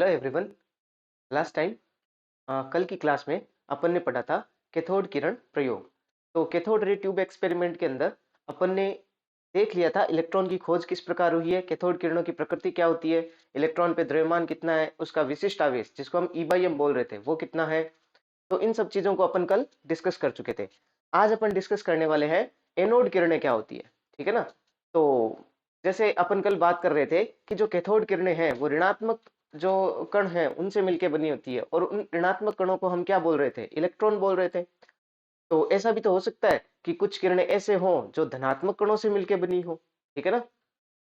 Hello everyone. Last time कल की class में अपन ने पढ़ा था कैथोड किरण प्रयोग। तो कैथोड रे ट्यूब एक्सपेरिमेंट के अंदर अपन ने देख लिया था इलेक्ट्रॉन की खोज किस प्रकार हुई है, कैथोड किरणों की प्रकृति क्या होती है, इलेक्ट्रॉन पे द्रव्यमान कितना है, उसका विशिष्ट आवेश जिसको हम ई बाई एम बोल रहे थे वो कितना है। तो इन सब चीजों को अपन कल डिस्कस कर चुके थे। आज अपन डिस्कस करने वाले हैं एनोड किरणें क्या होती है। ठीक है ना। तो जैसे अपन कल बात कर रहे थे कि जो कैथोड किरणें हैं वो ऋणात्मक जो कण हैं उनसे मिलकर बनी होती है, और उन ऋणात्मक कणों को हम क्या बोल रहे थे, इलेक्ट्रॉन बोल रहे थे। तो ऐसा भी तो हो सकता है कि कुछ किरणें ऐसे हों जो धनात्मक कणों से मिलकर बनी हो। ठीक है ना।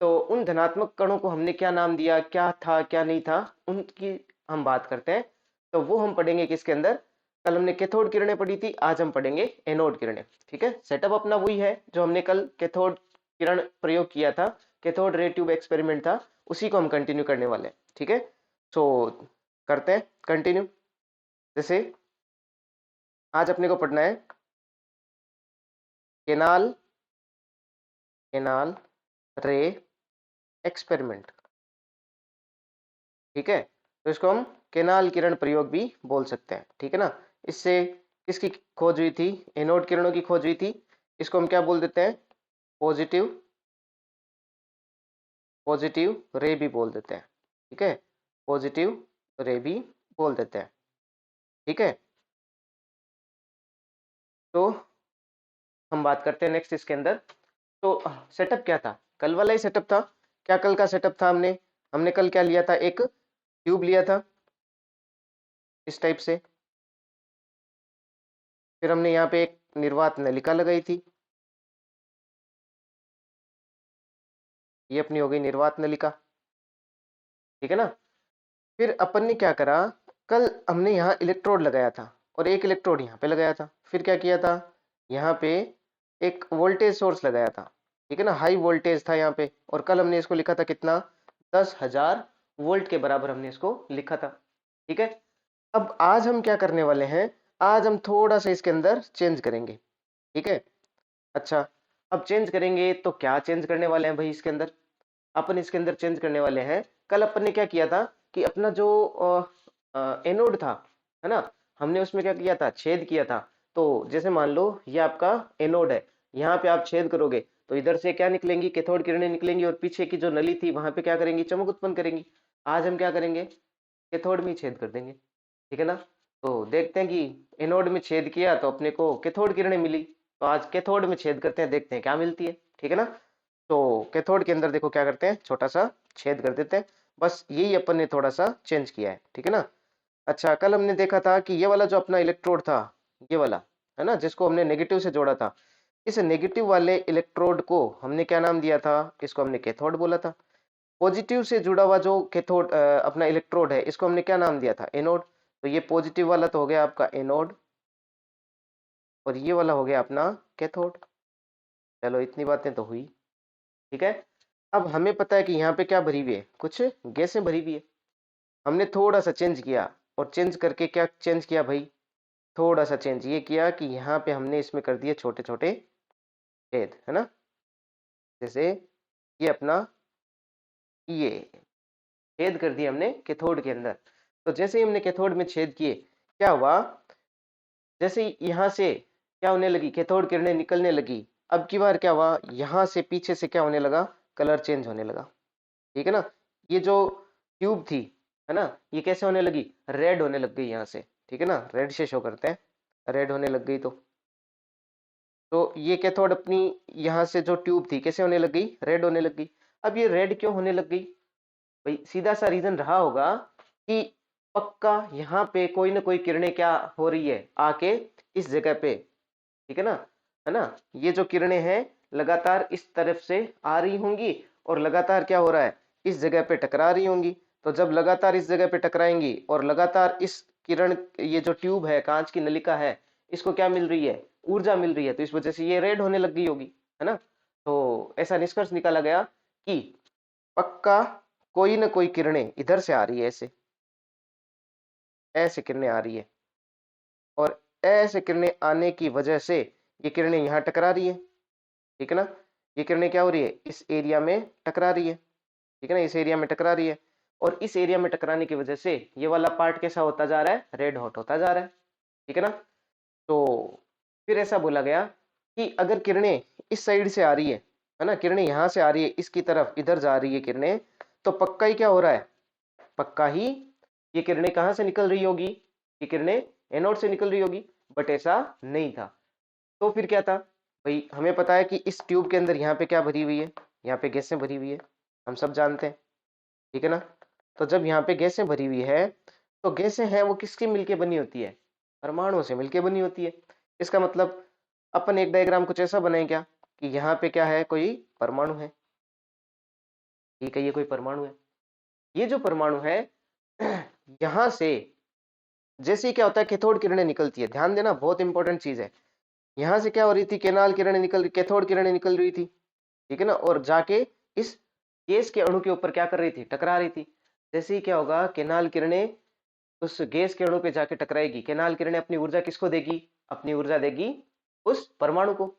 तो उन धनात्मक कणों को हमने क्या नाम दिया, क्या था क्या नहीं था, उनकी हम बात करते हैं। तो वो हम पढ़ेंगे किसके अंदर। कल हमने कैथोड किरणें पढ़ी थी, आज हम पढ़ेंगे एनोड किरणें। ठीक है। सेटअप अपना वही है जो हमने कल कैथोड किरण प्रयोग किया था, कैथोड रे ट्यूब एक्सपेरिमेंट था, उसी को हम कंटिन्यू करने वाले हैं। ठीक है। सो करते हैं कंटिन्यू। जैसे आज अपने को पढ़ना है केनाल केनाल रे एक्सपेरिमेंट। ठीक है। तो इसको हम केनाल किरण प्रयोग भी बोल सकते हैं। ठीक है ना। इससे किसकी खोज हुई थी, एनोड किरणों की खोज हुई थी। इसको हम क्या बोल देते हैं, पॉजिटिव पॉजिटिव रे भी बोल देते हैं। ठीक है। पॉजिटिव रे भी बोल देते हैं। ठीक है। तो हम बात करते हैं नेक्स्ट इसके अंदर। तो सेटअप क्या था, कल वाला ही सेटअप था। क्या कल का सेटअप था, हमने हमने कल क्या लिया था, एक ट्यूब लिया था इस टाइप से। फिर हमने यहाँ पे एक निर्वात नलिका लगाई थी, ये अपनी हो गई निर्वात नलिका। ठीक है ना। फिर अपन ने क्या करा, कल हमने यहाँ इलेक्ट्रोड लगाया था और एक इलेक्ट्रोड यहाँ पे लगाया था। फिर क्या किया था, यहाँ पे एक वोल्टेज सोर्स लगाया था। ठीक है ना, हाई वोल्टेज था यहाँ पे, और कल हमने इसको लिखा था कितना, 10,000 वोल्ट के बराबर हमने इसको लिखा था। ठीक है। अब आज हम क्या करने वाले हैं, आज हम थोड़ा सा इसके अंदर चेंज करेंगे। ठीक है। अच्छा, अब चेंज करेंगे तो क्या चेंज करने वाले हैं भाई इसके अंदर, अपन इसके अंदर चेंज करने वाले हैं। कल अपन ने क्या किया था कि अपना जो एनोड था, है ना, हमने उसमें क्या किया था, छेद किया था। तो जैसे मान लो ये आपका एनोड है, यहाँ पे आप छेद करोगे तो इधर से क्या निकलेंगी, कैथोड किरणें निकलेंगी, और पीछे की जो नली थी वहां पे क्या करेंगी, चमक उत्पन्न करेंगी। आज हम क्या करेंगे, कैथोड में ही छेद कर देंगे। ठीक है ना। तो देखते हैं कि एनोड में छेद किया तो अपने को कैथोड किरणें मिली, तो आज कैथोड में छेद करते हैं, देखते हैं क्या मिलती है। ठीक है ना। तो कैथोड के अंदर देखो क्या करते हैं, छोटा सा छेद कर देते हैं, बस यही अपन ने थोड़ा सा चेंज किया है। ठीक है ना। अच्छा, कल हमने देखा था कि ये वाला जो अपना इलेक्ट्रोड था, ये वाला है ना, जिसको हमने नेगेटिव से जोड़ा था, इस नेगेटिव वाले इलेक्ट्रोड को हमने क्या नाम दिया था, इसको हमने कैथोड बोला था। पॉजिटिव से जुड़ा हुआ जो कैथोड अपना इलेक्ट्रोड है, इसको हमने क्या नाम दिया था, एनोड। तो ये पॉजिटिव वाला तो हो गया आपका एनोड, और ये वाला हो गया अपना कैथोड। चलो इतनी बातें तो हुई। ठीक है। अब हमें पता है कि यहाँ पे क्या भरी हुई है, कुछ गैसें भरी हुई है। हमने थोड़ा सा चेंज किया, और चेंज करके क्या चेंज किया भाई, थोड़ा सा चेंज ये किया कि यहाँ पे हमने इसमें कर दिए छोटे छोटे छेद, है ना। जैसे ये अपना ये छेद कर दिए हमने कैथोड के अंदर। तो जैसे ही हमने कैथोड में छेद किए, क्या हुआ, जैसे यहाँ से क्या होने लगी, कैथोड किरणें निकलने लगी। अब की बार क्या हुआ, यहाँ से पीछे से क्या होने लगा, कलर चेंज होने लगा। ठीक है ना। ये जो ट्यूब थी, है ना, ये कैसे होने लगी, रेड होने लग गई यहाँ से। ठीक है ना, रेड से शो करते हैं, रेड होने लग गई। तो ये कैथोड अपनी यहाँ से जो ट्यूब थी कैसे होने लग गई, रेड होने लग गई। अब ये रेड क्यों होने लग गई भाई, सीधा सा रीजन रहा होगा कि पक्का यहाँ पे कोई ना कोई किरणें क्या हो रही है आके इस जगह पे। ठीक है ना, है ना। ये जो किरणें हैं लगातार इस तरफ से आ रही होंगी, और लगातार क्या हो रहा है, इस जगह पे टकरा रही होंगी। तो जब लगातार इस जगह पे टकराएंगी और लगातार इस किरण, ये जो ट्यूब है, कांच की नलिका है, इसको क्या मिल रही है, ऊर्जा मिल रही है, तो इस वजह से ये रेड होने लग गई होगी, है ना। तो ऐसा निष्कर्ष निकाला गया कि पक्का कोई ना कोई किरणें इधर से आ रही है, ऐसे ऐसे किरणें आ रही है, और ऐसे किरणें आने की वजह से ये किरणें यहाँ टकरा रही है। ठीक है ना। ये किरणें क्या हो रही है, इस एरिया में टकरा रही है। ठीक है ना, इस एरिया में टकरा रही है। और इस एरिया में टकराने की वजह से ये वाला पार्ट कैसा होता जा रहा है, रेड हॉट होता जा रहा है, ठीक है ना। तो फिर ऐसा बोला गया कि अगर किरणें इस साइड से आ रही है ना, किरणें यहाँ से आ रही है इसकी तरफ, इधर जा रही है किरणें, तो पक्का ही क्या हो रहा है, पक्का ही ये किरणें कहाँ से निकल रही होगी, ये किरणें एनोड से निकल रही होगी। बट ऐसा नहीं था। तो फिर क्या था भाई, हमें पता है कि इस ट्यूब के अंदर यहाँ पे क्या भरी हुई है, यहाँ पे गैसें भरी हुई है, हम सब जानते हैं, ठीक है ना। तो जब यहाँ पे गैसें भरी हुई है, तो गैसें हैं वो किसकी मिलके बनी होती है, परमाणुओं से मिलके बनी होती है। इसका मतलब अपन एक डायग्राम कुछ ऐसा बनाए क्या कि यहाँ पे क्या है, कोई परमाणु है, ठीक है, ये कोई परमाणु है। ये जो परमाणु है यहां से जैसे ही क्या होता है, कैथोड किरणें निकलती है, ध्यान देना बहुत इंपॉर्टेंट चीज है। यहां से क्या हो रही थी, केनाल किरणें निकल रही, कैथोड किरणें निकल रही थी, ठीक है ना, और जाके इस गैस के अणु के ऊपर क्या कर रही थी, टकरा रही थी। जैसे ही क्या होगा, केनाल किरणें उस गैस के अणु पे जाके टकराएगी, केनाल किरणें अपनी ऊर्जा किसको देगी, अपनी ऊर्जा देगी उस परमाणु को।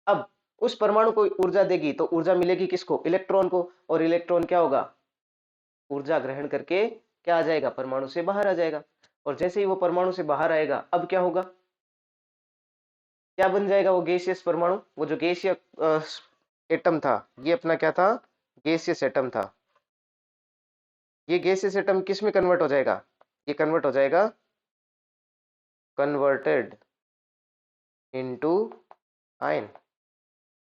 अब उस परमाणु को ऊर्जा देगी तो ऊर्जा मिलेगी किसको, इलेक्ट्रॉन को, और इलेक्ट्रॉन क्या होगा, ऊर्जा ग्रहण करके क्या आ जाएगा, परमाणु से बाहर आ जाएगा। और जैसे ही वो परमाणु से बाहर आएगा, अब क्या होगा, क्या बन जाएगा वो गैसियस परमाणु, वो जो गैसीय एटम था, ये अपना क्या था, गैसियस एटम था। ये गैसियस एटम किस में कन्वर्ट हो जाएगा, ये कन्वर्ट हो जाएगा, कन्वर्टेड इनटू आयन,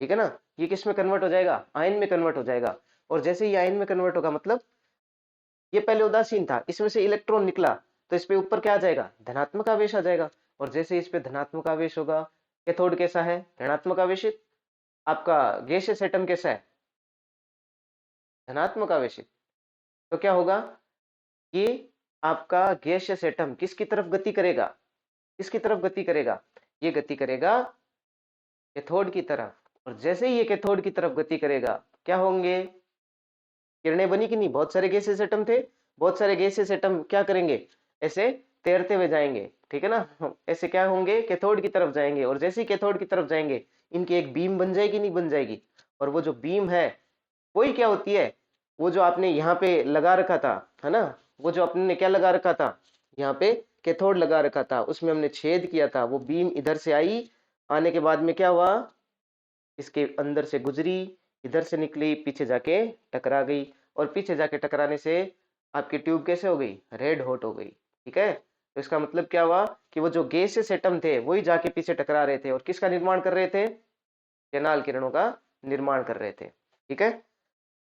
ठीक है ना। ये किस में कन्वर्ट हो जाएगा, आयन में कन्वर्ट हो जाएगा। और जैसे ही आयन में कन्वर्ट होगा, मतलब ये पहले उदासीन था, इसमें से इलेक्ट्रॉन निकला, तो इस पे ऊपर क्या आ जाएगा, धनात्मक आवेश आ जाएगा। और जैसे ही इस पे धनात्मक आवेश होगा, कैथोड कैसा है, ऋणात्मक आवेशित, आपका गैसियस एटम कैसा है, धनात्मक आवेशित। तो क्या होगा, ये आपका गैसियस एटम किसकी तरफ गति करेगा, किसकी तरफ गति करेगा, ये गति करेगा कैथोड की तरफ। और जैसे ही ये कैथोड की तरफ गति करेगा, क्या होंगे, किरणें बनी कि नहीं, बहुत सारे गैसेस एटम थे, बहुत सारे गैसेस एटम क्या करेंगे, ऐसे तैरते हुए जाएंगे, ठीक है ना, ऐसे क्या होंगे, कैथोड की तरफ जाएंगे। और जैसे ही कैथोड की तरफ जाएंगे, इनकी एक बीम बन जाएगी, नहीं बन जाएगी। और वो जो बीम है वही क्या होती है, वो जो आपने यहाँ पे लगा रखा था, है ना, वो जो आपने क्या लगा रखा था, यहाँ पे कैथोड लगा रखा था, उसमें हमने छेद किया था, वो बीम इधर से आई, आने के बाद में क्या हुआ, इसके अंदर से गुजरी, इधर से निकली, पीछे जाके टकरा गई। और पीछे जाके टकराने से आपकी ट्यूब कैसे हो गई, रेड हॉट हो गई, ठीक है। तो इसका मतलब क्या हुआ कि वो जो गैसेस एटम थे वही जाके पीछे टकरा रहे थे, और किसका निर्माण कर रहे थे, केनाल किरणों का निर्माण कर रहे थे, ठीक है।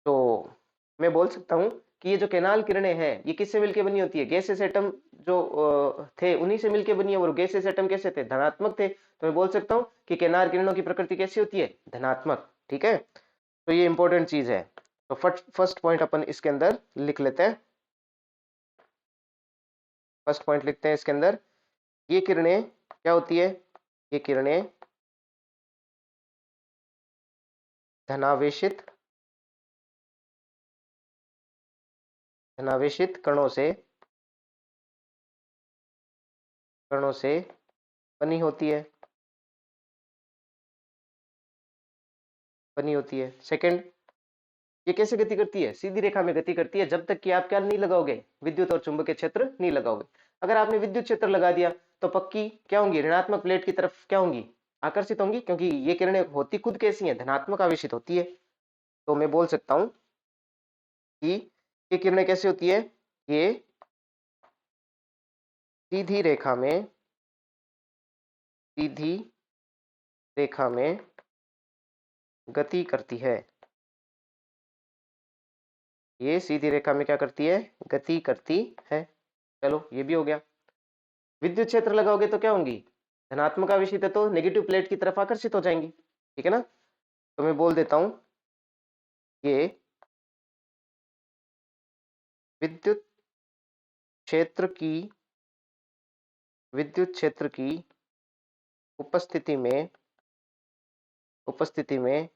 तो मैं बोल सकता हूँ कि ये जो केनाल किरणें हैं, ये किससे मिलकर बनी होती है, गैसेस एटम जो थे उन्हीं से मिलकर बनी है। और गैसेस एटम कैसे थे, धनात्मक थे। तो मैं बोल सकता हूँ कि केनाल किरणों की प्रकृति कैसी होती है, धनात्मक, ठीक है। तो ये इंपॉर्टेंट चीज है। तो फर्स्ट पॉइंट अपन इसके अंदर लिख लेते हैं, फर्स्ट पॉइंट लिखते हैं इसके अंदर, ये किरणें क्या होती है, ये किरणें धनावेशित धनावेशित कणों से बनी होती है, सेकंड, ये कैसे गति करती है, सीधी रेखा में गति करती है, जब तक कि आप क्या नहीं लगाओगे, विद्युत और चुंबकीय क्षेत्र नहीं लगाओगे। अगर आपने विद्युत क्षेत्र लगा दिया, तो पक्की क्या होंगी, ऋणात्मक प्लेट की तरफ क्या होंगी, आकर्षित होंगी, क्योंकि ये किरणें होती खुद कैसी हैं, धनात्मक आवेशित होती है। तो मैं बोल सकता हूं कि ये किरणें कैसे होती है, ये सीधी रेखा में सीधी रेखा में गति करती है, ये सीधी रेखा में क्या करती है, गति करती है। चलो ये भी हो गया। विद्युत क्षेत्र लगाओगे तो क्या होंगी, धनात्मक आवेशित है, तो नेगेटिव प्लेट की तरफ आकर्षित हो जाएंगी, ठीक है ना। तो मैं बोल देता हूं, ये विद्युत क्षेत्र की विद्युत क्षेत्र की उपस्थिति में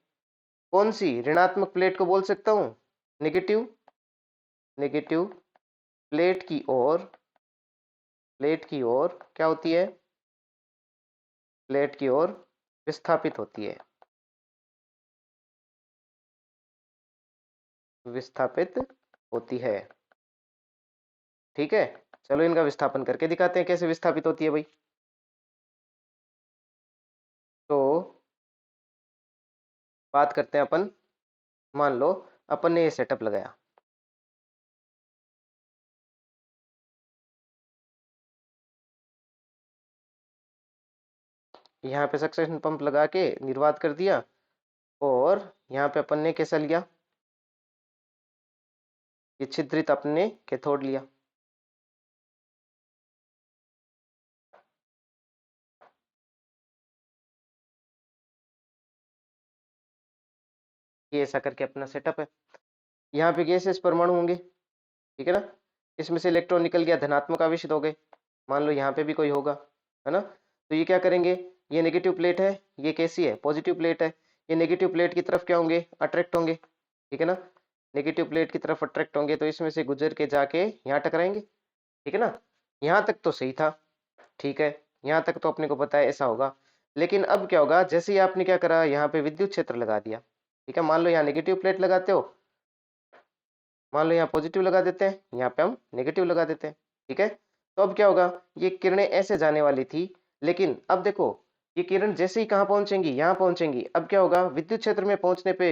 कौन सी ऋणात्मक प्लेट को बोल सकता हूं, नेगेटिव नेगेटिव प्लेट की ओर क्या होती है, प्लेट की ओर विस्थापित होती है, विस्थापित होती है। ठीक है, चलो इनका विस्थापन करके दिखाते हैं कैसे विस्थापित होती है भाई। तो बात करते हैं अपन, मान लो अपन ने ये सेटअप लगाया, यहाँ पे सक्सेशन पंप लगा के निर्वात कर दिया, और यहाँ पे अपन ने कैसा लिया, ये छिद्रित अपने कैथोड लिया। ये ऐसा करके अपना सेटअप है। यहाँ पे गैसेस परमाणु होंगे, ठीक है ना, इसमें से इलेक्ट्रॉन निकल गया, धनात्मक आवेशित हो गए। मान लो यहाँ पे भी कोई होगा, है ना, तो ये क्या करेंगे, ये नेगेटिव प्लेट है, ये कैसी है, पॉजिटिव प्लेट है, ये नेगेटिव प्लेट की तरफ क्या होंगे, अट्रैक्ट होंगे, ठीक है ना, नेगेटिव प्लेट की तरफ अट्रैक्ट होंगे, तो इसमें से गुजर के जाके यहाँ टकराएंगे, ठीक है ना। यहाँ तक तो सही था, ठीक है, यहाँ तक तो अपने को पता है ऐसा होगा। लेकिन अब क्या होगा, जैसे ही आपने क्या करा, यहाँ पे विद्युत क्षेत्र लगा दिया, ठीक है, मान लो यहाँ नेगेटिव प्लेट लगाते हो, मान लो यहाँ पॉजिटिव लगा देते हैं, यहाँ पे हम नेगेटिव लगा देते हैं, ठीक है। तो अब क्या होगा, ये किरणें ऐसे जाने वाली थी, लेकिन अब देखो ये किरण जैसे ही कहाँ पहुंचेंगी, यहाँ पहुंचेंगी, अब क्या होगा, विद्युत क्षेत्र में पहुंचने पे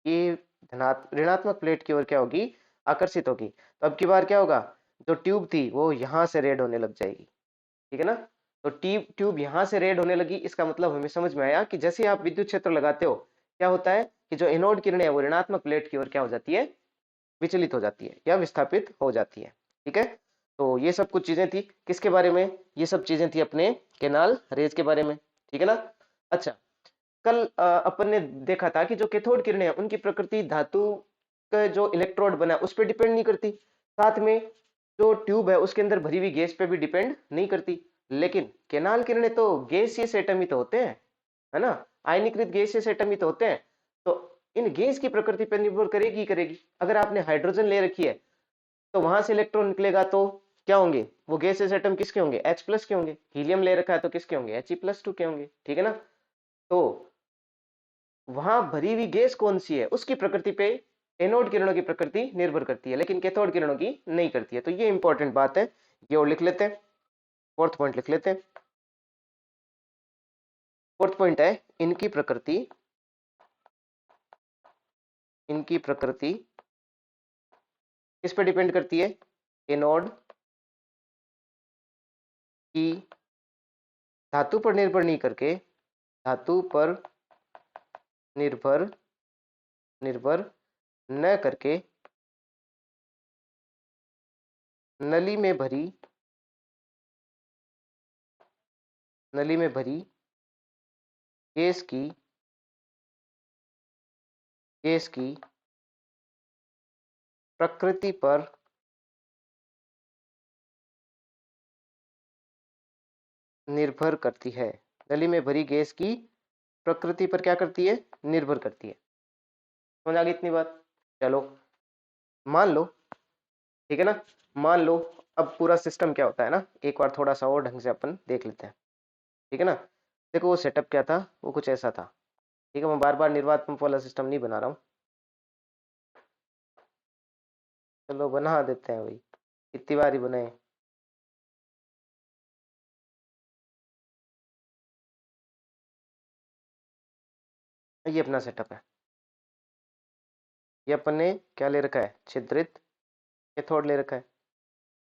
ये ऋणात्मक प्लेट की ओर क्या होगी, आकर्षित होगी। तो अब की बार क्या होगा, जो ट्यूब थी वो यहाँ से रेड होने लग जाएगी, ठीक है ना। तो ट्यूब यहाँ से रेड होने लगी, इसका मतलब हमें समझ में आया कि जैसे ही आप विद्युत क्षेत्र लगाते हो, क्या होता है कि जो एनोड किरणें है वो ऋणात्मक प्लेट की ओर क्या हो जाती है, विचलित हो जाती है या विस्थापित हो जाती है, ठीक है। तो ये सब कुछ चीजें थी किसके बारे में, ये सब चीजें थी अपने केनाल रेज के बारे में, ठीक है ना। अच्छा, कल अपन ने देखा था कि जो कैथोड किरणें हैं उनकी प्रकृति धातु का जो इलेक्ट्रोड बना उस पर डिपेंड नहीं करती, साथ में जो ट्यूब है उसके अंदर भरी हुई गैस पे भी डिपेंड नहीं करती। लेकिन केनाल किरणें तो गैसीय एटम ही तो होते हैं, है ना, आयनीकृत गैसीय एटम ही तो होते हैं। तो इन गैस की प्रकृति पर निर्भर करेगी ही करेगी। अगर आपने हाइड्रोजन ले रखी है तो वहां से इलेक्ट्रॉन निकलेगा तो क्या होंगे, वो गैसेस एटम किसके होंगे, H+ के होंगे। हीलियम ले रखा है तो किसके होंगे, He+2 के होंगे, ठीक है ना। तो वहां भरी हुई गैस कौन सी है उसकी प्रकृति पे एनोड किरणों की प्रकृति निर्भर करती है, लेकिन कैथोड किरणों की नहीं करती है। तो ये इंपॉर्टेंट बात है, ये और लिख लेते हैं, फोर्थ पॉइंट लिख लेते हैं। फोर्थ पॉइंट है, इनकी प्रकृति किस पे डिपेंड करती है, एनोड की धातु पर निर्भर नहीं करके, धातु पर निर्भर निर्भर न करके नली में भरी गैस की प्रकृति पर निर्भर करती है। नली में भरी गैस की प्रकृति पर क्या करती है, निर्भर करती है। समझ आ गई इतनी बात। चलो मान लो, ठीक है ना, मान लो अब पूरा सिस्टम क्या होता है ना, एक बार थोड़ा सा और ढंग से अपन देख लेते हैं, ठीक है ना। देखो वो सेटअप क्या था, वो कुछ ऐसा था, ठीक है। मैं बार बार निर्वात पंप वाला सिस्टम नहीं बना रहा हूँ, चलो बना देते हैं भाई, कितनी बार ही बनाए। ये अपना सेटअप है, ये अपन ने क्या ले रखा है, छिद्रित कैथोड ले रखा है,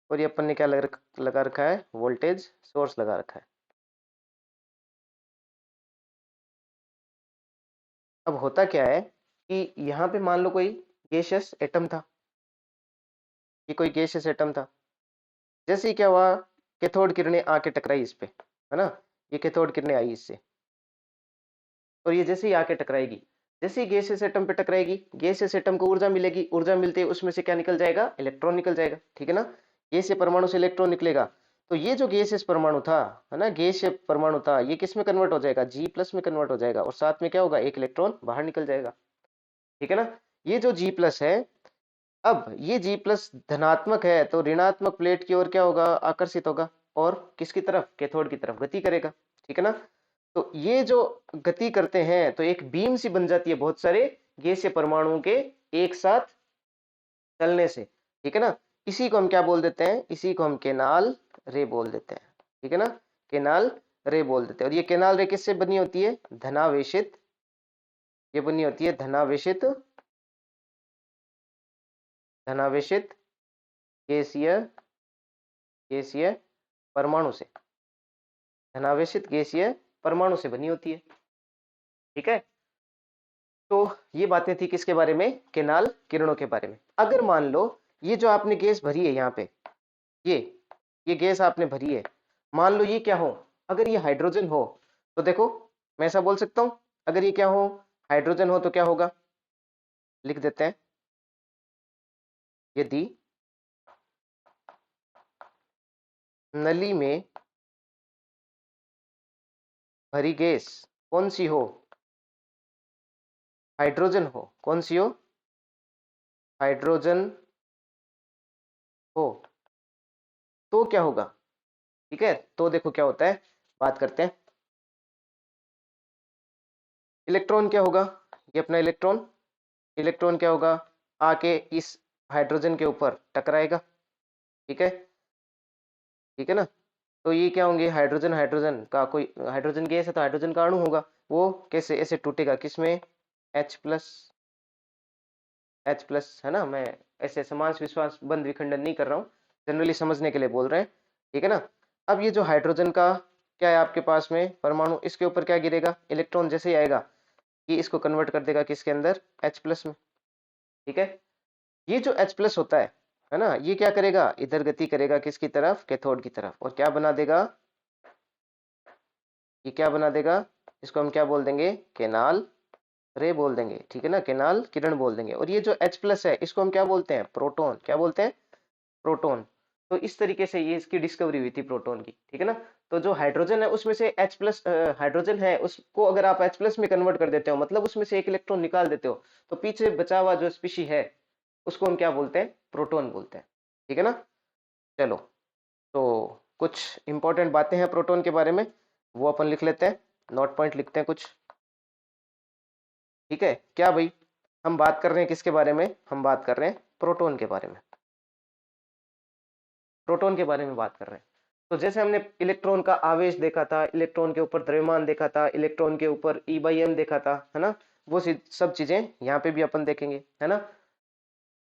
और ये अपन ने क्या लगा रखा है, वोल्टेज सोर्स लगा रखा है। अब होता क्या है कि यहाँ पे मान लो कोई गैसियस एटम था, ये कोई गैसियस एटम था, जैसे ही क्या हुआ, कैथोड किरणें आके टकराई इस पे, है ना, ये कैथोड किरणें आई इससे, और ये जैसे ही आके टकराएगी, जैसे ही गैसियस एटम पे टकराएगी, गैसियस एटम को ऊर्जा मिलेगी, ऊर्जा मिलते ही उसमें से क्या निकल जाएगा, इलेक्ट्रॉन निकल जाएगा, ठीक है ना। गैसीय परमाणु से इलेक्ट्रॉन निकलेगा, तो ये जो गैसियस परमाणु था, है ना, गैसीय परमाणु था, ये किस में कन्वर्ट हो जाएगा, G+ में कन्वर्ट हो जाएगा, और साथ में क्या होगा, एक इलेक्ट्रॉन बाहर निकल जाएगा, ठीक है ना। ये जो G+ है, अब ये G+ धनात्मक है तो ऋणात्मक प्लेट की ओर क्या होगा, आकर्षित होगा, और किसकी तरफ, कैथोड की तरफ गति करेगा, ठीक है ना। तो ये जो गति करते हैं तो एक बीम सी बन जाती है बहुत सारे गैसीय परमाणुओं के एक साथ चलने से, ठीक है ना। इसी को हम क्या बोल देते हैं, इसी को हम केनाल रे बोल देते हैं, ठीक है ना, केनाल रे बोल देते हैं। और ये केनाल रे किससे बनी होती है, धनावेशित, ये बनी होती है धनावेशित, धनावेशित गैसीय, गैसीय परमाणु से, धनावेशित गैसीय परमाणु से बनी होती है, ठीक है। तो ये बातें थी किसके बारे में, केनाल किरणों के बारे में। अगर मान लो ये जो आपने गैस भरी है यहाँ पे, ये ये गैस आपने भरी है, मान लो ये क्या हो, अगर ये हाइड्रोजन हो, तो देखो मैं ऐसा बोल सकता हूं, अगर ये क्या हो, हाइड्रोजन हो तो क्या होगा, लिख देते हैं, यदि नली में भरी गैस कौन सी हो, हाइड्रोजन हो, कौन सी हो, हाइड्रोजन हो, तो क्या होगा, ठीक है। तो देखो क्या होता है, बात करते हैं। इलेक्ट्रॉन क्या होगा, ये अपना इलेक्ट्रॉन, इलेक्ट्रॉन क्या होगा, आके इस हाइड्रोजन के ऊपर टकराएगा, ठीक है, ठीक है ना। तो ये क्या होंगे, हाइड्रोजन, हाइड्रोजन का कोई, हाइड्रोजन गैस है तो हाइड्रोजन का अणु होगा, वो कैसे ऐसे टूटेगा, किसमें, H प्लस, H प्लस, है ना। मैं ऐसे समास विश्वास बंद विखंडन नहीं कर रहा हूँ, जनरली समझने के लिए बोल रहे हैं, ठीक है ना। अब ये जो हाइड्रोजन का क्या है आपके पास में परमाणु, इसके ऊपर क्या गिरेगा, इलेक्ट्रॉन जैसे ही आएगा ये इसको कन्वर्ट कर देगा किसके अंदर, H प्लस में, ठीक है। ये जो H प्लस होता है ना, ये क्या करेगा, इधर गति करेगा किसकी तरफ, कैथोड की तरफ, और क्या बना देगा, ये क्या बना देगा, इसको हम क्या बोल देंगे, केनाल रे बोल देंगे, ठीक है ना, केनाल किरण बोल देंगे। और ये जो H प्लस है इसको हम क्या बोलते हैं, प्रोटॉन, क्या बोलते हैं, प्रोटॉन। तो इस तरीके से ये इसकी डिस्कवरी हुई थी प्रोटॉन की, ठीक है ना। तो जो हाइड्रोजन है उसमें से H प्लस हाइड्रोजन है उसको अगर आप H प्लस में कन्वर्ट कर देते हो, मतलब उसमें से एक इलेक्ट्रॉन निकाल देते हो, तो पीछे बचा हुआ जो स्पीशी है उसको हम क्या बोलते हैं, प्रोटॉन बोलते हैं, ठीक है ना। चलो, तो कुछ इंपॉर्टेंट बातें हैं प्रोटॉन के बारे में, वो अपन लिख लेते हैं, नोट पॉइंट लिखते हैं कुछ, ठीक है। क्या भाई, हम बात कर रहे हैं किसके बारे में, हम बात कर रहे हैं प्रोटॉन के बारे में, प्रोटॉन के बारे में बात कर रहे हैं। तो जैसे हमने इलेक्ट्रॉन का आवेश देखा था, इलेक्ट्रॉन के ऊपर द्रव्यमान देखा था, इलेक्ट्रॉन के ऊपर E/m देखा था, है ना, वो सब चीजें यहाँ पे भी अपन देखेंगे, है ना।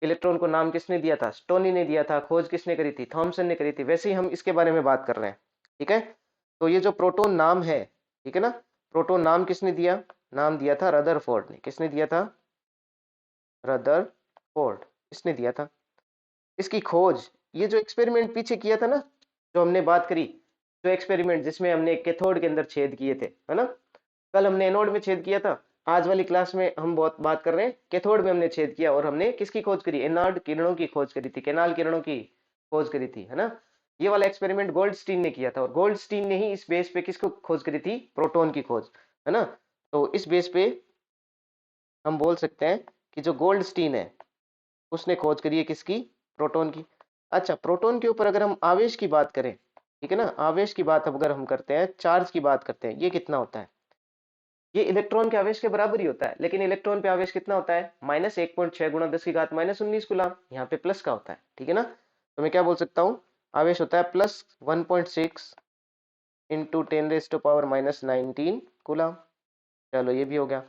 इलेक्ट्रॉन को नाम किसने दिया था, स्टोनी ने दिया था, खोज किसने करी थी, थॉमसन ने करी थी, वैसे ही हम इसके बारे में बात कर रहे हैं, ठीक है। तो ये जो प्रोटॉन नाम है, ठीक है ना, प्रोटॉन नाम किसने दिया, नाम दिया था रदरफोर्ड ने, किसने दिया था, रदरफोर्ड, इसने दिया था। इसकी खोज, ये जो एक्सपेरिमेंट पीछे किया था ना, जो हमने बात करी, जो एक्सपेरिमेंट जिसमें हमने कैथोड के अंदर छेद किए थे, है ना, कल हमने एनोड में छेद किया था, आज वाली क्लास में हम बहुत बात कर रहे हैं कैथोड में हमने छेद किया, और हमने किसकी खोज करी, एनोड किरणों की खोज करी थी, केनाल किरणों की खोज करी थी, है ना। ये वाला एक्सपेरिमेंट गोल्डस्टीन ने किया था, और गोल्डस्टीन ने ही इस बेस पे किसको खोज करी थी, प्रोटॉन की खोज, है ना। तो इस बेस पे हम बोल सकते हैं कि जो गोल्डस्टीन है उसने खोज करी है किसकी, प्रोटॉन की। अच्छा, प्रोटॉन के ऊपर अगर हम आवेश की बात करें, ठीक है ना, आवेश की बात अगर हम करते हैं, चार्ज की बात करते हैं, ये कितना होता है, ये इलेक्ट्रॉन के आवेश के बराबर ही होता है, लेकिन इलेक्ट्रॉन पे आवेश कितना होता है, -1.6 गुणा 10⁻−19 कूलम, यहाँ पे प्लस का होता है, ठीक है ना। तो मैं क्या बोल सकता हूँ, आवेश होता है +1.6 इंटू 10⁻⁻19 कूलम। चलो ये भी हो गया।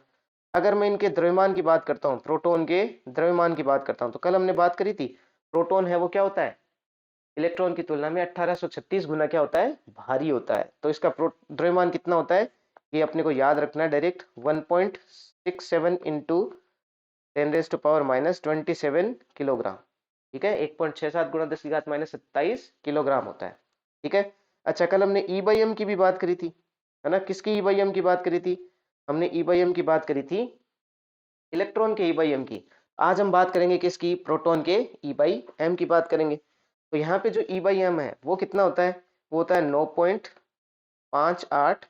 अगर मैं इनके द्रव्यमान की बात करता हूँ, प्रोटॉन के द्रव्यमान की बात करता हूँ, तो कल हमने बात करी थी, प्रोटॉन है वो क्या होता है, इलेक्ट्रॉन की तुलना में 1836 गुना क्या होता है, भारी होता है। तो इसका द्रव्यमान कितना होता है, ये अपने को याद रखना है डायरेक्ट, 1.67 इंटू 10⁻⁻27 किलोग्राम, ठीक है, 1.67 गुणा 10⁻⁻27 किलोग्राम होता है, ठीक है। अच्छा, कल हमने E/m की भी बात करी थी, है ना, किसकी E/m की बात करी थी, हमने E/m की बात करी थी इलेक्ट्रॉन के E/m की। आज हम बात करेंगे किसकी, प्रोटॉन के E/m की बात करेंगे। तो यहाँ पे जो E/m है वो कितना होता है, वो होता है 9.58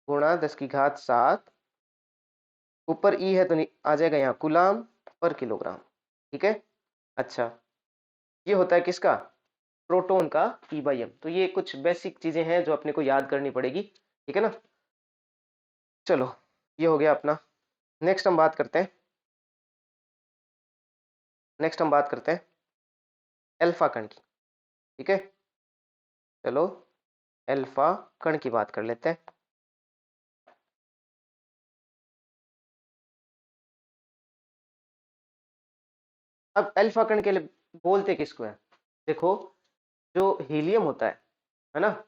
गुणा 10⁻7, ऊपर E है तो आ जाएगा यहाँ कूलाम पर किलोग्राम, ठीक है। अच्छा, ये होता है किसका, प्रोटॉन का E/m। तो ये कुछ बेसिक चीजें हैं जो अपने को याद करनी पड़ेगी, ठीक है ना। चलो, ये हो गया अपना। नेक्स्ट हम बात करते हैं, नेक्स्ट हम बात करते हैं अल्फा कण की। ठीक है, चलो अल्फा कण की बात कर लेते हैं। अब अल्फा कण के लिए बोलते किसको है? देखो, जो हीलियम होता है ना,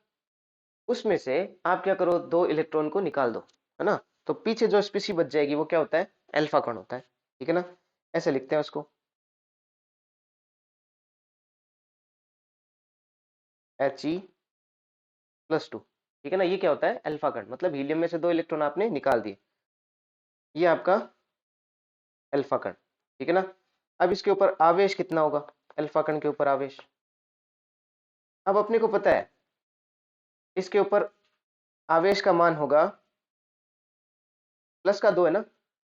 उसमें से आप क्या करो, 2 इलेक्ट्रॉन को निकाल दो, है ना, तो पीछे जो स्पीसी बच जाएगी वो क्या होता है? अल्फा कण होता है। ठीक है ना, ऐसे लिखते हैं उसको, He+2। ठीक है ना, ये क्या होता है? अल्फा कण, मतलब हीलियम में से 2 इलेक्ट्रॉन आपने निकाल दिए, ये आपका अल्फा कण। ठीक है ना, अब इसके ऊपर आवेश कितना होगा? अल्फा कण के ऊपर आवेश, अब अपने को पता है इसके ऊपर आवेश का मान होगा, प्लस का 2 है ना,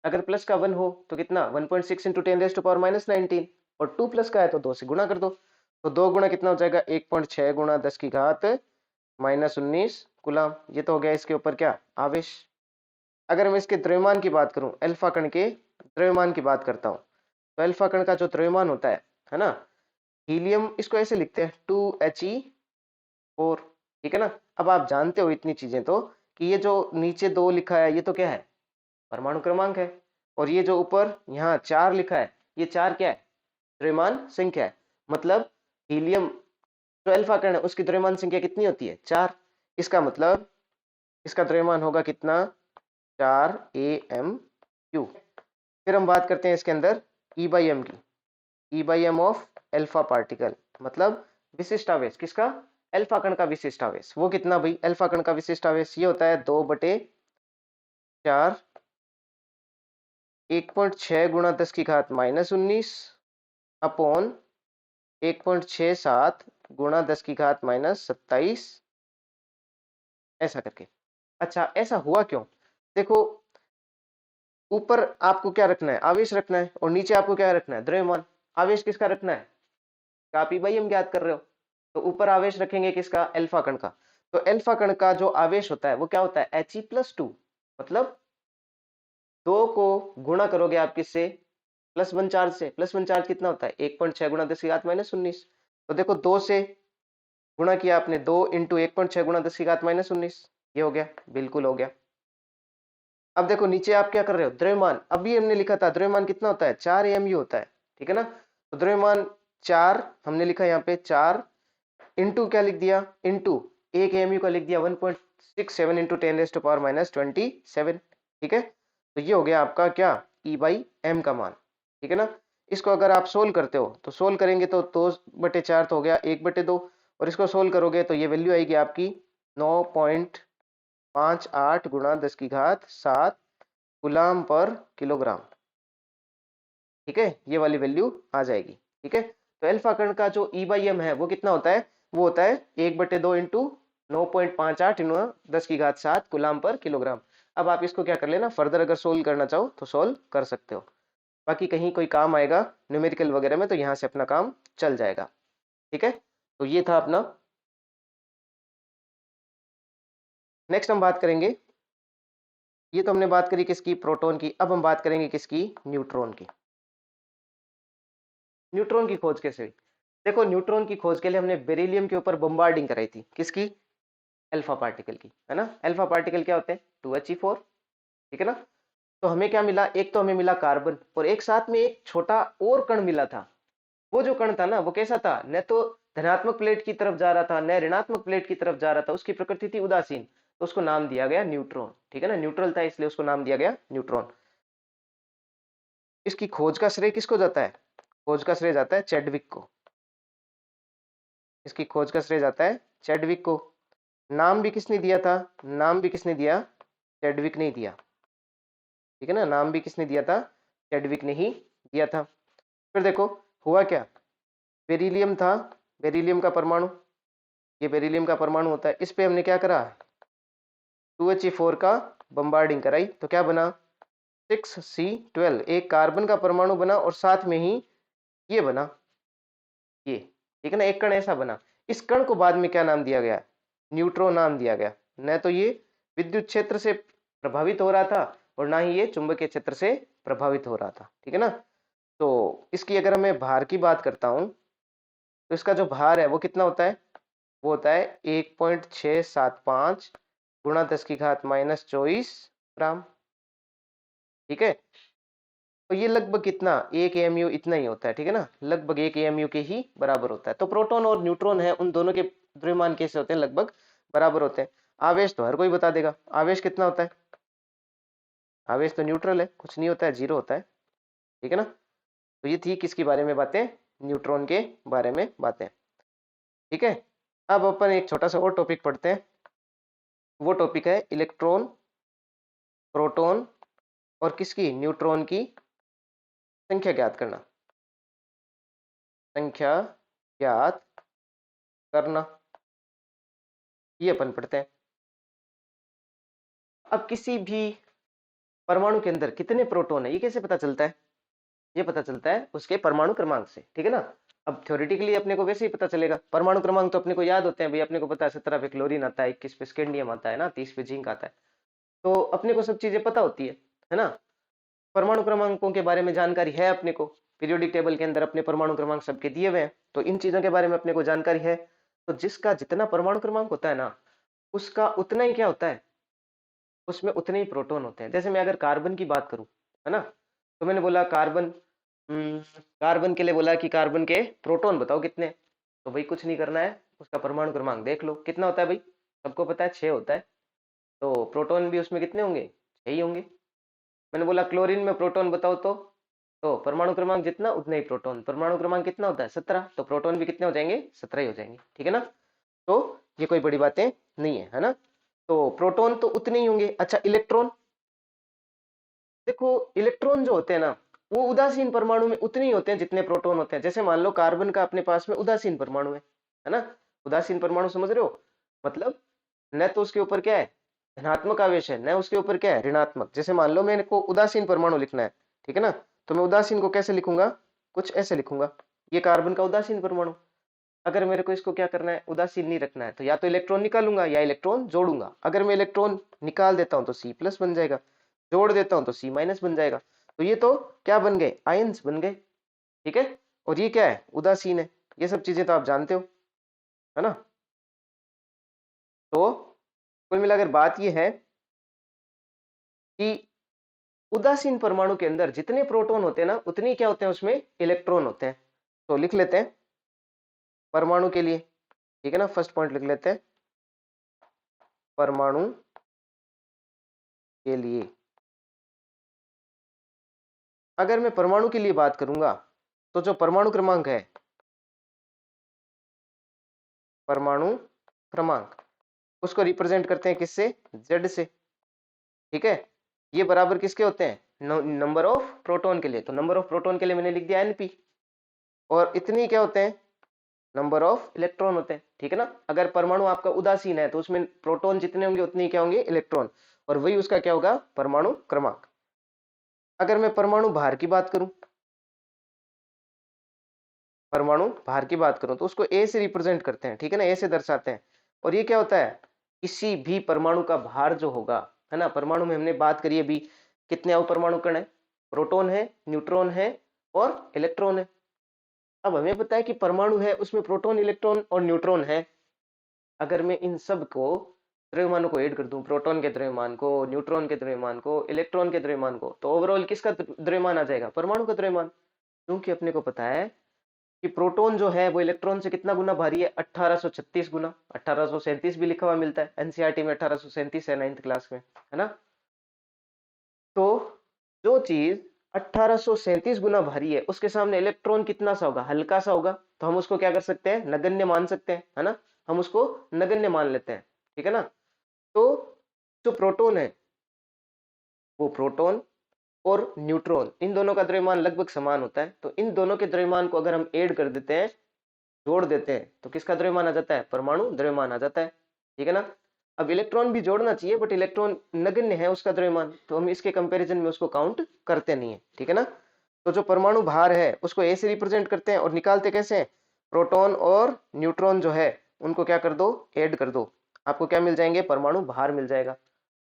अगर प्लस का 1 हो तो कितना? 1.6 इंटू 10⁻⁻19, और 2 प्लस का है तो 2 से गुणा कर दो, तो 2 गुणा कितना हो जाएगा? 1.6 गुणा 10⁻⁻19 गुलाम। ये तो हो गया इसके ऊपर क्या? आवेश। अगर मैं इसके द्रव्यमान की बात करूं, अल्फा कण के द्रव्यमान की बात करता हूं, तो अल्फा कण का जो द्रव्यमान होता है ना, हीलियम इसको ऐसे लिखते हैं 2He4। ठीक है ना, अब आप जानते हो इतनी चीजें तो, कि ये जो नीचे 2 लिखा है ये तो क्या है? परमाणु क्रमांक है, और ये जो ऊपर यहाँ 4 लिखा है, ये 4 क्या है? द्रव्यमान संख्या है। मतलब हीलियम जो अल्फा कण है उसकी द्रव्यमान संख्या कितनी होती है? 4। इसका मतलब इसका द्रव्यमान होगा कितना? 4 AMU। फिर हम बात करते हैं इसके अंदर E/m की, E/m ऑफ अल्फा पार्टिकल, मतलब विशिष्ट आवेश किसका? अल्फा कण का विशिष्ट आवेश। वो कितना भाई? अल्फा कण का विशिष्ट आवेश ये होता है 2/4, 1.6 गुणा 10⁻⁻19 अपॉन 1.67 गुणा 10⁻⁻27, ऐसा करके। अच्छा, ऐसा हुआ क्यों? देखो, ऊपर आपको क्या रखना है? आवेश रखना है, और नीचे आपको क्या रखना है? द्रव्यमान। आवेश किसका रखना है? आप E/m ज्ञात कर रहे हो, तो ऊपर आवेश रखेंगे किसका? अल्फा कण का। तो अल्फा कण का जो आवेश होता है वो क्या होता है? He+2। मतलब 2 को गुणा करोगे आप किससे? +1 चार्ज से। +1 चार्ज कितना होता है? 1.6 गुणा 10⁻⁻19। तो देखो, 2 से गुणा किया आपने, 2 इंटू 1.6 गुणा 10⁻⁻19, ये हो गया, बिल्कुल हो गया। अब देखो नीचे आप क्या कर रहे हो? द्रव्यमान। अभी हमने लिखा था द्रव्यमान कितना होता है? 4 AMU होता है। ठीक है ना, तो द्रव्यमान 4 हमने लिखा यहाँ पे 4, इंटू क्या लिख दिया? इंटू 1 AMU का लिख दिया 1.67 इंटू 10⁻⁻27। ठीक है, तो ये हो गया आपका क्या? E/m का मान। ठीक है ना, इसको अगर आप सोल्व करते हो तो सोल्व करेंगे तो 2/4 तो हो गया 1/2, और इसको सोल्व करोगे तो ये वैल्यू आएगी आपकी 9.58 गुणा 10⁻7 गुलाम पर किलोग्राम। ठीक है, ये वाली वैल्यू आ जाएगी। ठीक है, तो अल्फा कण का जो E/m है वो कितना होता है? वो होता है 1/2 इंटू 9.58 इंटू 10⁻7 गुलाम पर किलोग्राम। अब आप इसको क्या कर लेना, फर्दर अगर सोल्व करना चाहो तो सोल्व कर सकते हो, बाकी कहीं कोई काम आएगा न्यूमेरिकल वगैरह में तो यहाँ से अपना काम चल जाएगा। ठीक है, तो ये था अपना। नेक्स्ट हम बात करेंगे, ये तो हमने बात करी किसकी? प्रोटॉन की। अब हम बात करेंगे किसकी? न्यूट्रॉन की। न्यूट्रॉन की खोज कैसे हुई? देखो, न्यूट्रॉन की खोज के लिए हमने बेरिलियम के ऊपर बम्बार्डिंग कराई थी। किसकी? अल्फा पार्टिकल की, है ना। अल्फा पार्टिकल क्या होते हैं? 2He4। ठीक है ना, तो हमें क्या मिला? एक तो हमें मिला कार्बन, और एक साथ में एक छोटा और कण मिला था। वो जो कण था ना, वो कैसा था? न तो धनात्मक प्लेट की तरफ जा रहा था, न ऋणात्मक प्लेट की तरफ जा रहा था, उसकी प्रकृति थी उदासीन, तो उसको नाम दिया गया न्यूट्रॉन। ठीक है ना, न्यूट्रल था इसलिए उसको नाम दिया गया न्यूट्रॉन। इसकी खोज का श्रेय किसको जाता है? खोज का श्रेय जाता है चैडविक को। इसकी खोज का श्रेय जाता है चैडविक को। नाम भी किसने दिया था? नाम भी किसने दिया? चैडविक ने दिया। ठीक है ना, नाम भी किसने दिया था? चैडविक ने ही दिया था। फिर देखो हुआ क्या, बेरिलियम था, बेरिलियम का परमाणु, ये बेरिलियम का परमाणु होता है, इस पे हमने क्या करा? 2He4 का बम्बार्डिंग कराई, तो क्या बना? 6C12, एक कार्बन का परमाणु बना, और साथ में ही ये बना, ये। ठीक है ना, एक कण ऐसा बना। इस कण को बाद में क्या नाम दिया गया? न्यूट्रॉन नाम दिया गया। न तो ये विद्युत क्षेत्र से प्रभावित हो रहा था, और ना ही ये चुंबकीय क्षेत्र से प्रभावित हो रहा था। ठीक है ना, तो इसकी अगर मैं भार की बात करता हूं, तो इसका जो भार है वो कितना होता है, वो होता है 1.675 गुणा 10⁻⁻24 ग्राम। ठीक है, तो ये लगभग कितना, 1 AMU इतना ही होता है। ठीक है ना, लगभग 1 AMU के ही बराबर होता है। तो प्रोटॉन और न्यूट्रॉन है, उन दोनों के द्रव्यमान कैसे होते हैं, लगभग बराबर होते हैं। आवेश तो हर कोई बता देगा, आवेश कितना होता है, आवेश तो न्यूट्रल है, कुछ नहीं होता है, जीरो होता है। ठीक है ना, तो ये थी किसके बारे में बातें, न्यूट्रॉन के बारे में बातें। ठीक है, अब अपन एक छोटा सा और टॉपिक पढ़ते हैं। वो टॉपिक है इलेक्ट्रॉन, प्रोटॉन और किसकी, न्यूट्रॉन की संख्या ज्ञात करना, संख्या ज्ञात करना, ये अपन पढ़ते हैं। अब किसी भी परमाणु के अंदर कितने प्रोटॉन है ये कैसे पता चलता है, ये पता चलता है उसके परमाणु क्रमांक से। ठीक है ना, अब थ्योरेटिकली अपने को वैसे ही पता चलेगा, परमाणु क्रमांक तो अपने को याद होते हैं भाई, अपने को पता है 17 पे क्लोरीन आता है, 21 पे स्कैंडियम आता है ना, 30 पे जिंक आता है, तो अपने को सब चीजें पता होती है ना। परमाणु क्रमांकों के बारे में जानकारी है अपने को, पीरियोडिक टेबल के अंदर अपने परमाणु क्रमांक सबके दिए हुए हैं, तो इन चीजों के बारे में अपने को जानकारी है। तो जिसका जितना परमाणु क्रमांक होता है ना, उसका उतना ही क्या होता है, उसमें उतने ही प्रोटॉन होते हैं। जैसे मैं अगर कार्बन की बात करूं, है ना, तो मैंने बोला कार्बन, कार्बन के लिए बोला कि कार्बन के प्रोटॉन बताओ कितने, तो भाई कुछ नहीं करना है, उसका परमाणु क्रमांक देख लो कितना होता है भाई, सबको पता है 6 होता है, तो प्रोटॉन भी उसमें कितने होंगे, 6 ही होंगे। मैंने बोला क्लोरीन में प्रोटॉन बताओ, तो परमाणु क्रमांक जितना उतना ही प्रोटॉन, परमाणु क्रमांक कितना होता है 17, तो प्रोटॉन भी कितने हो जाएंगे, 17 ही हो जाएंगे। ठीक है ना, तो ये कोई बड़ी बातें नहीं है ना, तो प्रोटॉन तो उतने ही होंगे। अच्छा इलेक्ट्रॉन, देखो इलेक्ट्रॉन जो होते हैं ना, वो उदासीन परमाणु में उतने ही होते हैं जितने प्रोटॉन होते हैं। जैसे मान लो कार्बन का अपने पास में उदासीन परमाणु है ना, उदासीन परमाणु समझ रहे हो, मतलब न तो उसके ऊपर क्या है धनात्मक आवेश है, न उसके ऊपर क्या है ऋणात्मक। जैसे मान लो मेरे को उदासीन परमाणु लिखना है, ठीक है ना, तो मैं उदासीन को कैसे लिखूंगा, कुछ ऐसे लिखूंगा, ये कार्बन का उदासीन परमाणु। अगर मेरे को इसको क्या करना है, उदासीन नहीं रखना है, तो या तो इलेक्ट्रॉन निकालूंगा या इलेक्ट्रॉन जोड़ूंगा। अगर मैं इलेक्ट्रॉन निकाल देता हूं तो C+ बन जाएगा, जोड़ देता हूं तो C- बन जाएगा। तो ये तो क्या बन गए, आयंस बन गए। ठीक है, और ये क्या है, उदासीन है। ये सब चीजें तो आप जानते हो, है ना। तो कुल मिलाकर बात ये है कि उदासीन परमाणु के अंदर जितने प्रोटॉन होते हैं ना, उतने क्या होते हैं उसमें इलेक्ट्रॉन होते हैं। तो लिख लेते हैं परमाणु के लिए, ठीक है ना, फर्स्ट पॉइंट लिख लेते हैं परमाणु के लिए। अगर मैं परमाणु के लिए बात करूंगा, तो जो परमाणु क्रमांक है, परमाणु क्रमांक, उसको रिप्रेजेंट करते हैं किससे, Z से। ठीक है, ये बराबर किसके होते हैं, नंबर ऑफ प्रोटॉन के लिए। तो नंबर ऑफ प्रोटॉन के लिए मैंने लिख दिया NP, और इतनी क्या होते हैं, नंबर ऑफ इलेक्ट्रॉन होते हैं। ठीक है ना, अगर परमाणु आपका उदासीन है तो उसमें प्रोटॉन जितने होंगे उतने ही क्या होंगे, इलेक्ट्रॉन, और वही उसका क्या होगा, परमाणु क्रमांक। अगर मैं परमाणु भार की बात करूं, परमाणु भार की बात करूं, तो उसको A से रिप्रेजेंट करते हैं। ठीक है ना, A से दर्शाते हैं। और ये क्या होता है, किसी भी परमाणु का भार जो होगा, है ना, परमाणु में हमने बात करी अभी, कितने अपरमाणु कण है, प्रोटॉन है, न्यूट्रॉन है और इलेक्ट्रॉन है। अब हमें पता है कि परमाणु है उसमें प्रोटॉन, इलेक्ट्रॉन और न्यूट्रॉन है। अगर मैं इन सब को द्रव्यमानों को ऐड कर दूं, प्रोटॉन के द्रव्यमान को, न्यूट्रॉन के द्रव्यमान को, इलेक्ट्रॉन के द्रव्यमान को, तो ओवरऑल किसका द्रव्यमान आ जाएगा, परमाणु का द्रव्यमान। क्योंकि अपने को पता है कि प्रोटॉन जो है वो इलेक्ट्रॉन से कितना गुना भारी है, 1836 गुना, 1837 भी लिखा हुआ मिलता है एनसीईआरटी में, 1837 है 9th क्लास में, है ना। तो जो चीज 1837 गुना भारी है, उसके सामने इलेक्ट्रॉन कितना सा होगा, हल्का सा होगा, तो हम उसको क्या कर सकते हैं, नगण्य मान सकते हैं, है ना, हम उसको नगण्य मान लेते हैं। ठीक है ना, तो जो प्रोटॉन है, वो प्रोटॉन और न्यूट्रॉन, इन दोनों का द्रव्यमान लगभग समान होता है। तो इन दोनों के द्रव्यमान को अगर हम ऐड कर देते हैं, जोड़ देते हैं, तो किसका द्रव्यमान आ जाता है, परमाणु द्रव्यमान आ जाता है। ठीक है ना, अब इलेक्ट्रॉन भी जोड़ना चाहिए, बट इलेक्ट्रॉन नगण्य है उसका द्रव्यमान, तो हम इसके कंपैरिजन में उसको काउंट करते नहीं है। ठीक है ना, तो जो परमाणु भार है उसको A से रिप्रेजेंट करते हैं, और निकालते कैसे हैं, प्रोटॉन और न्यूट्रॉन जो है उनको क्या कर दो, ऐड कर दो, आपको क्या मिल जाएंगे, परमाणु भार मिल जाएगा।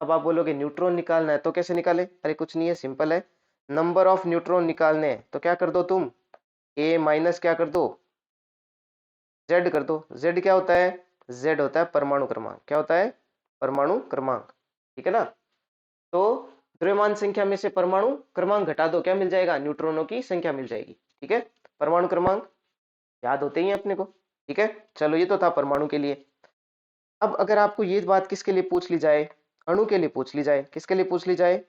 अब आप बोलोगे न्यूट्रॉन निकालना है तो कैसे निकाले, अरे कुछ नहीं है, सिंपल है, नंबर ऑफ न्यूट्रॉन निकालने हैं तो क्या कर दो तुम, A माइनस क्या कर दो, जेड कर दो। जेड क्या होता है? जेड होता है परमाणु क्रमांक। क्या होता है? परमाणु क्रमांक। ठीक है ना। तो द्रव्यमान संख्या में से परमाणु क्रमांक घटा दो, क्या मिल जाएगा? न्यूट्रॉनों की संख्या मिल जाएगी। ठीक है, परमाणु क्रमांक याद होते ही हैं अपने को। ठीक है, चलो ये तो था परमाणु के लिए। अब अगर आपको ये बात किसके लिए पूछ ली जाए? अणु के लिए पूछ ली जाए। किसके लिए पूछ ली जाए?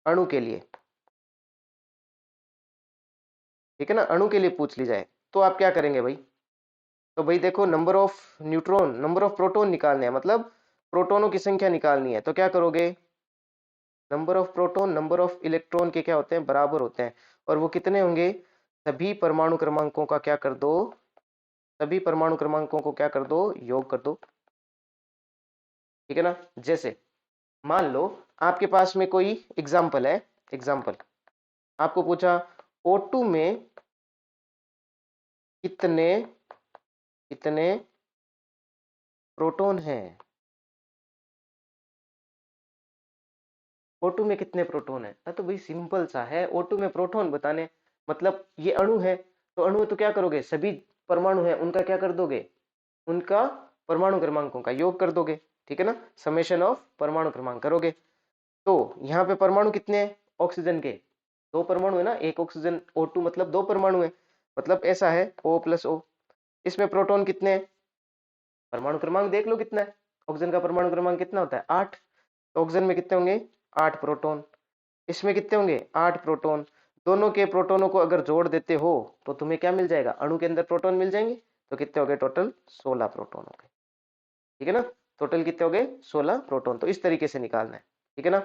अणु के लिए। ठीक है ना, अणु के लिए पूछ ली जाए तो आप क्या करेंगे भाई? तो भाई देखो, number of neutron, number of proton निकालने हैं, मतलब प्रोटॉनों की संख्या निकालनी है। तो क्या करोगे? Number of proton number of electron के क्या होते हैं? बराबर होते हैं। और वो कितने होंगे? सभी परमाणु क्रमांकों का क्या कर दो? सभी परमाणु क्रमांकों को क्या कर दो? योग कर दो। ठीक है ना। जैसे मान लो आपके पास में कोई एग्जाम्पल है, एग्जाम्पल आपको पूछा O2 में कितने कितने प्रोटॉन हैं? O2 में कितने प्रोटॉन है? तो भाई सिंपल सा है, O2 में प्रोटॉन बताने, मतलब ये अणु है, तो अणु है तो क्या करोगे? सभी परमाणु है उनका क्या कर दोगे? उनका परमाणु क्रमांकों का योग कर दोगे। ठीक है ना, समेशन ऑफ परमाणु क्रमांक करोगे। तो यहाँ पे परमाणु कितने हैं ऑक्सीजन के? दो परमाणु है ना, एक ऑक्सीजन O2 मतलब दो परमाणु है, मतलब ऐसा है O प्लस O। इसमें प्रोटॉन कितने हैं? परमाणु क्रमांक देख लो कितना है। ऑक्सीजन का परमाणु क्रमांक कितना होता है? 8। तो ऑक्सीजन में कितने होंगे? 8 प्रोटॉन। इसमें कितने होंगे? 8 प्रोटॉन। दोनों के प्रोटोनों को अगर जोड़ देते हो तो तुम्हें क्या मिल जाएगा? अणु के अंदर प्रोटॉन मिल जाएंगे। तो कितने हो गए? टोटल 16 प्रोटॉन हो गए। ठीक है ना, टोटल कितने हो गए? 16 प्रोटॉन। तो इस तरीके से निकालना है। ठीक है ना।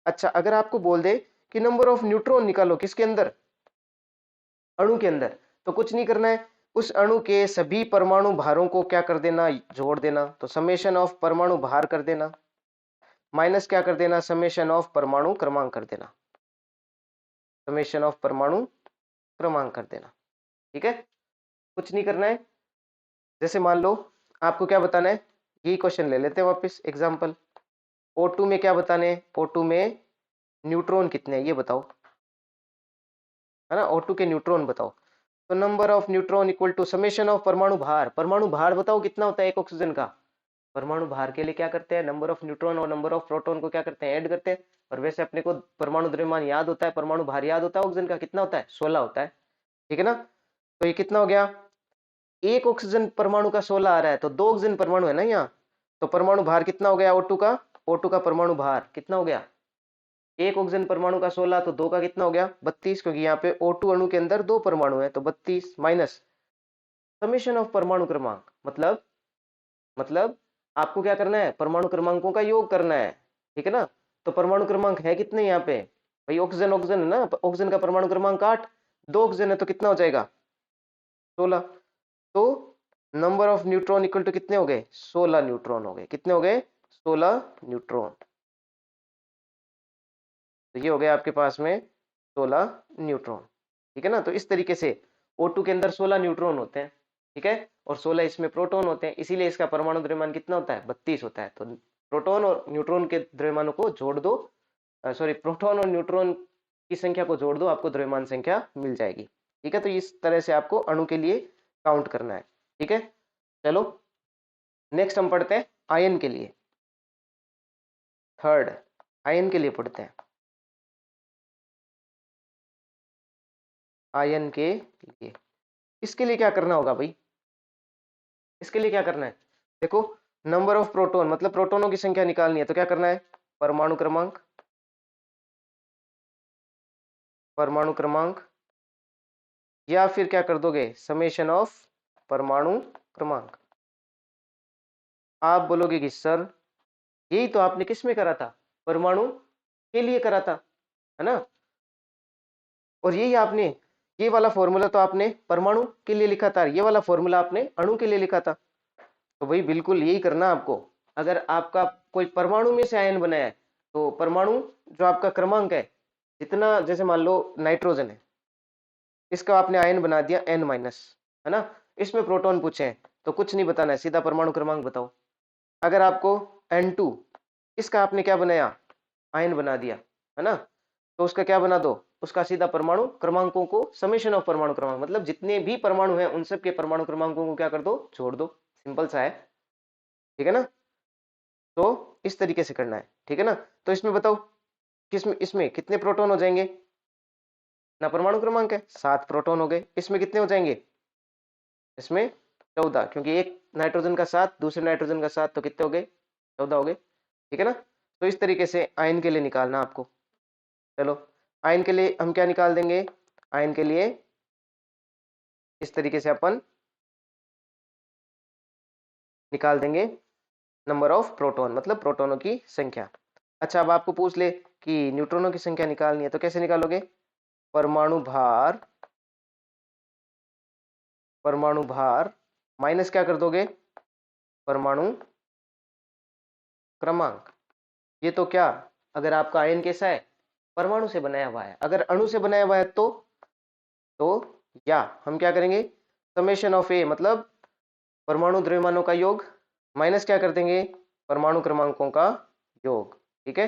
अच्छा, अगर आपको बोल दे कि नंबर ऑफ न्यूट्रॉन निकालो, किसके अंदर? अणु के अंदर। तो कुछ नहीं करना है, उस अणु के सभी परमाणु भारों को क्या कर देना? जोड़ देना। तो समेशन ऑफ परमाणु भार कर देना, माइनस क्या कर देना? समेशन ऑफ परमाणु क्रमांक कर देना। समेशन ऑफ परमाणु क्रमांक कर देना। ठीक है, कुछ नहीं करना है। जैसे मान लो आपको क्या बताना है, यही क्वेश्चन ले लेते हैं वापस एग्जांपल। O2 में क्या बताने? O2 में न्यूट्रॉन कितने हैं ये बताओ, है ना। O2 के न्यूट्रॉन बताओ। तो number of neutron equal to summation of परमाणु भार। परमाणु भार बताओ कितना होता है एक ऑक्सीजन का? परमाणु भार के लिए क्या करते हैं? नंबर ऑफ न्यूट्रॉन और नंबर ऑफ प्रोटॉन को क्या करते हैं? ऐड करते हैं। और वैसे अपने को परमाणु द्रव्यमान याद होता है, परमाणु भार याद होता है ऑक्सीजन का कितना होता है? 16 होता है। ठीक है ना। तो ये कितना हो गया? एक ऑक्सीजन परमाणु का 16 आ रहा है, तो दो ऑक्सीजन परमाणु है ना यहाँ। तो परमाणु भार कितना हो गया O2 का? O2 का परमाणु भार कितना हो गया? एक ऑक्सीजन परमाणु का 16, तो दो का कितना हो गया? 32, क्योंकि यहाँ पे O2 अणु के अंदर दो परमाणु है, तो 32 माइनस समेशन ऑफ परमाणु क्रमांक, मतलब आपको क्या करना है? परमाणु क्रमांकों का योग करना है। ठीक है ना। तो परमाणु क्रमांक है कितने यहाँ पे? भाई ऑक्सीजन ऑक्सीजन है ना, ऑक्सीजन का परमाणु क्रमांक 8, दो ऑक्सीजन है तो कितना हो जाएगा? 16। तो number of neutron equal to कितने हो गए? 16 न्यूट्रॉन हो गए। कितने हो गए? 16 न्यूट्रॉन। तो ये हो गया आपके पास में 16 न्यूट्रॉन। ठीक है ना। तो इस तरीके से O2 के अंदर 16 न्यूट्रॉन होते हैं। ठीक है, और 16 इसमें प्रोटॉन होते हैं, इसीलिए इसका परमाणु द्रव्यमान कितना होता है? 32 होता है। तो प्रोटॉन और न्यूट्रॉन के द्रव्यमानों को जोड़ दो, सॉरी, प्रोटॉन और न्यूट्रॉन की संख्या को जोड़ दो, आपको द्रव्यमान संख्या मिल जाएगी। ठीक है, तो इस तरह से आपको अणु के लिए काउंट करना है। ठीक है, चलो नेक्स्ट हम पढ़ते हैं आयन के लिए। थर्ड, आयन के लिए पढ़ते हैं। आयन के लिए, इसके लिए क्या करना होगा भाई? इसके लिए क्या करना है? देखो, नंबर ऑफ प्रोटॉन मतलब प्रोटॉनों की संख्या निकालनी है, तो क्या करना है? परमाणु क्रमांक, परमाणु क्रमांक, या फिर क्या कर दोगे? समेशन ऑफ परमाणु क्रमांक। आप बोलोगे कि सर यही तो आपने किस में करा था? परमाणु के लिए करा था, है ना। और यही आपने, ये वाला फॉर्मूला तो आपने परमाणु के लिए लिखा था, ये वाला फॉर्मूला आपने अणु के लिए लिखा था। तो भाई बिल्कुल यही करना आपको। अगर आपका कोई परमाणु में से आयन बना है, तो परमाणु जो आपका क्रमांक है जितना, जैसे मान लो नाइट्रोजन है, इसका आपने आयन बना दिया N माइनस, है ना। इसमें प्रोटॉन पूछे हैं तो कुछ नहीं बताना है, सीधा परमाणु क्रमांक बताओ। अगर आपको N2, इसका आपने क्या बनाया? आयन बना दिया, है ना। तो उसका क्या बना दो, उसका सीधा परमाणु क्रमांकों को समेशन ऑफ परमाणु क्रमांक, मतलब जितने भी परमाणु हैं उन सब के परमाणु क्रमांकों को क्या कर दो, जोड़ दो। सिंपल सा है, ठीक है ना। तो इस तरीके से करना है, ठीक है ना। तो इसमें बताओ किसमें, इसमें कितने प्रोटॉन हो जाएंगे ना, परमाणु क्रमांक है 7 प्रोटॉन हो गए। इसमें कितने हो जाएंगे, इसमें 14, क्योंकि एक नाइट्रोजन का 7 दूसरे नाइट्रोजन का 7, तो कितने हो गए, 14 हो गए, ठीक है ना। तो इस तरीके से आयन के लिए निकालना आपको। चलो आयन के लिए हम क्या निकाल देंगे, आयन के लिए इस तरीके से अपन निकाल देंगे नंबर ऑफ प्रोटॉन, मतलब प्रोटॉनों की संख्या। अच्छा अब आपको पूछ ले कि न्यूट्रॉनों की संख्या निकालनी है, तो कैसे निकालोगे, परमाणु भार, परमाणु भार माइनस क्या कर दोगे, परमाणु क्रमांक। ये तो क्या, अगर आपका आयन कैसा है, परमाणु से बनाया हुआ है, अगर अणु से बनाया हुआ है तो या हम क्या करेंगे, समेशन ऑफ ए, मतलब परमाणु द्रव्यमानों का योग माइनस क्या कर देंगे, परमाणु क्रमांकों का योग, ठीक है।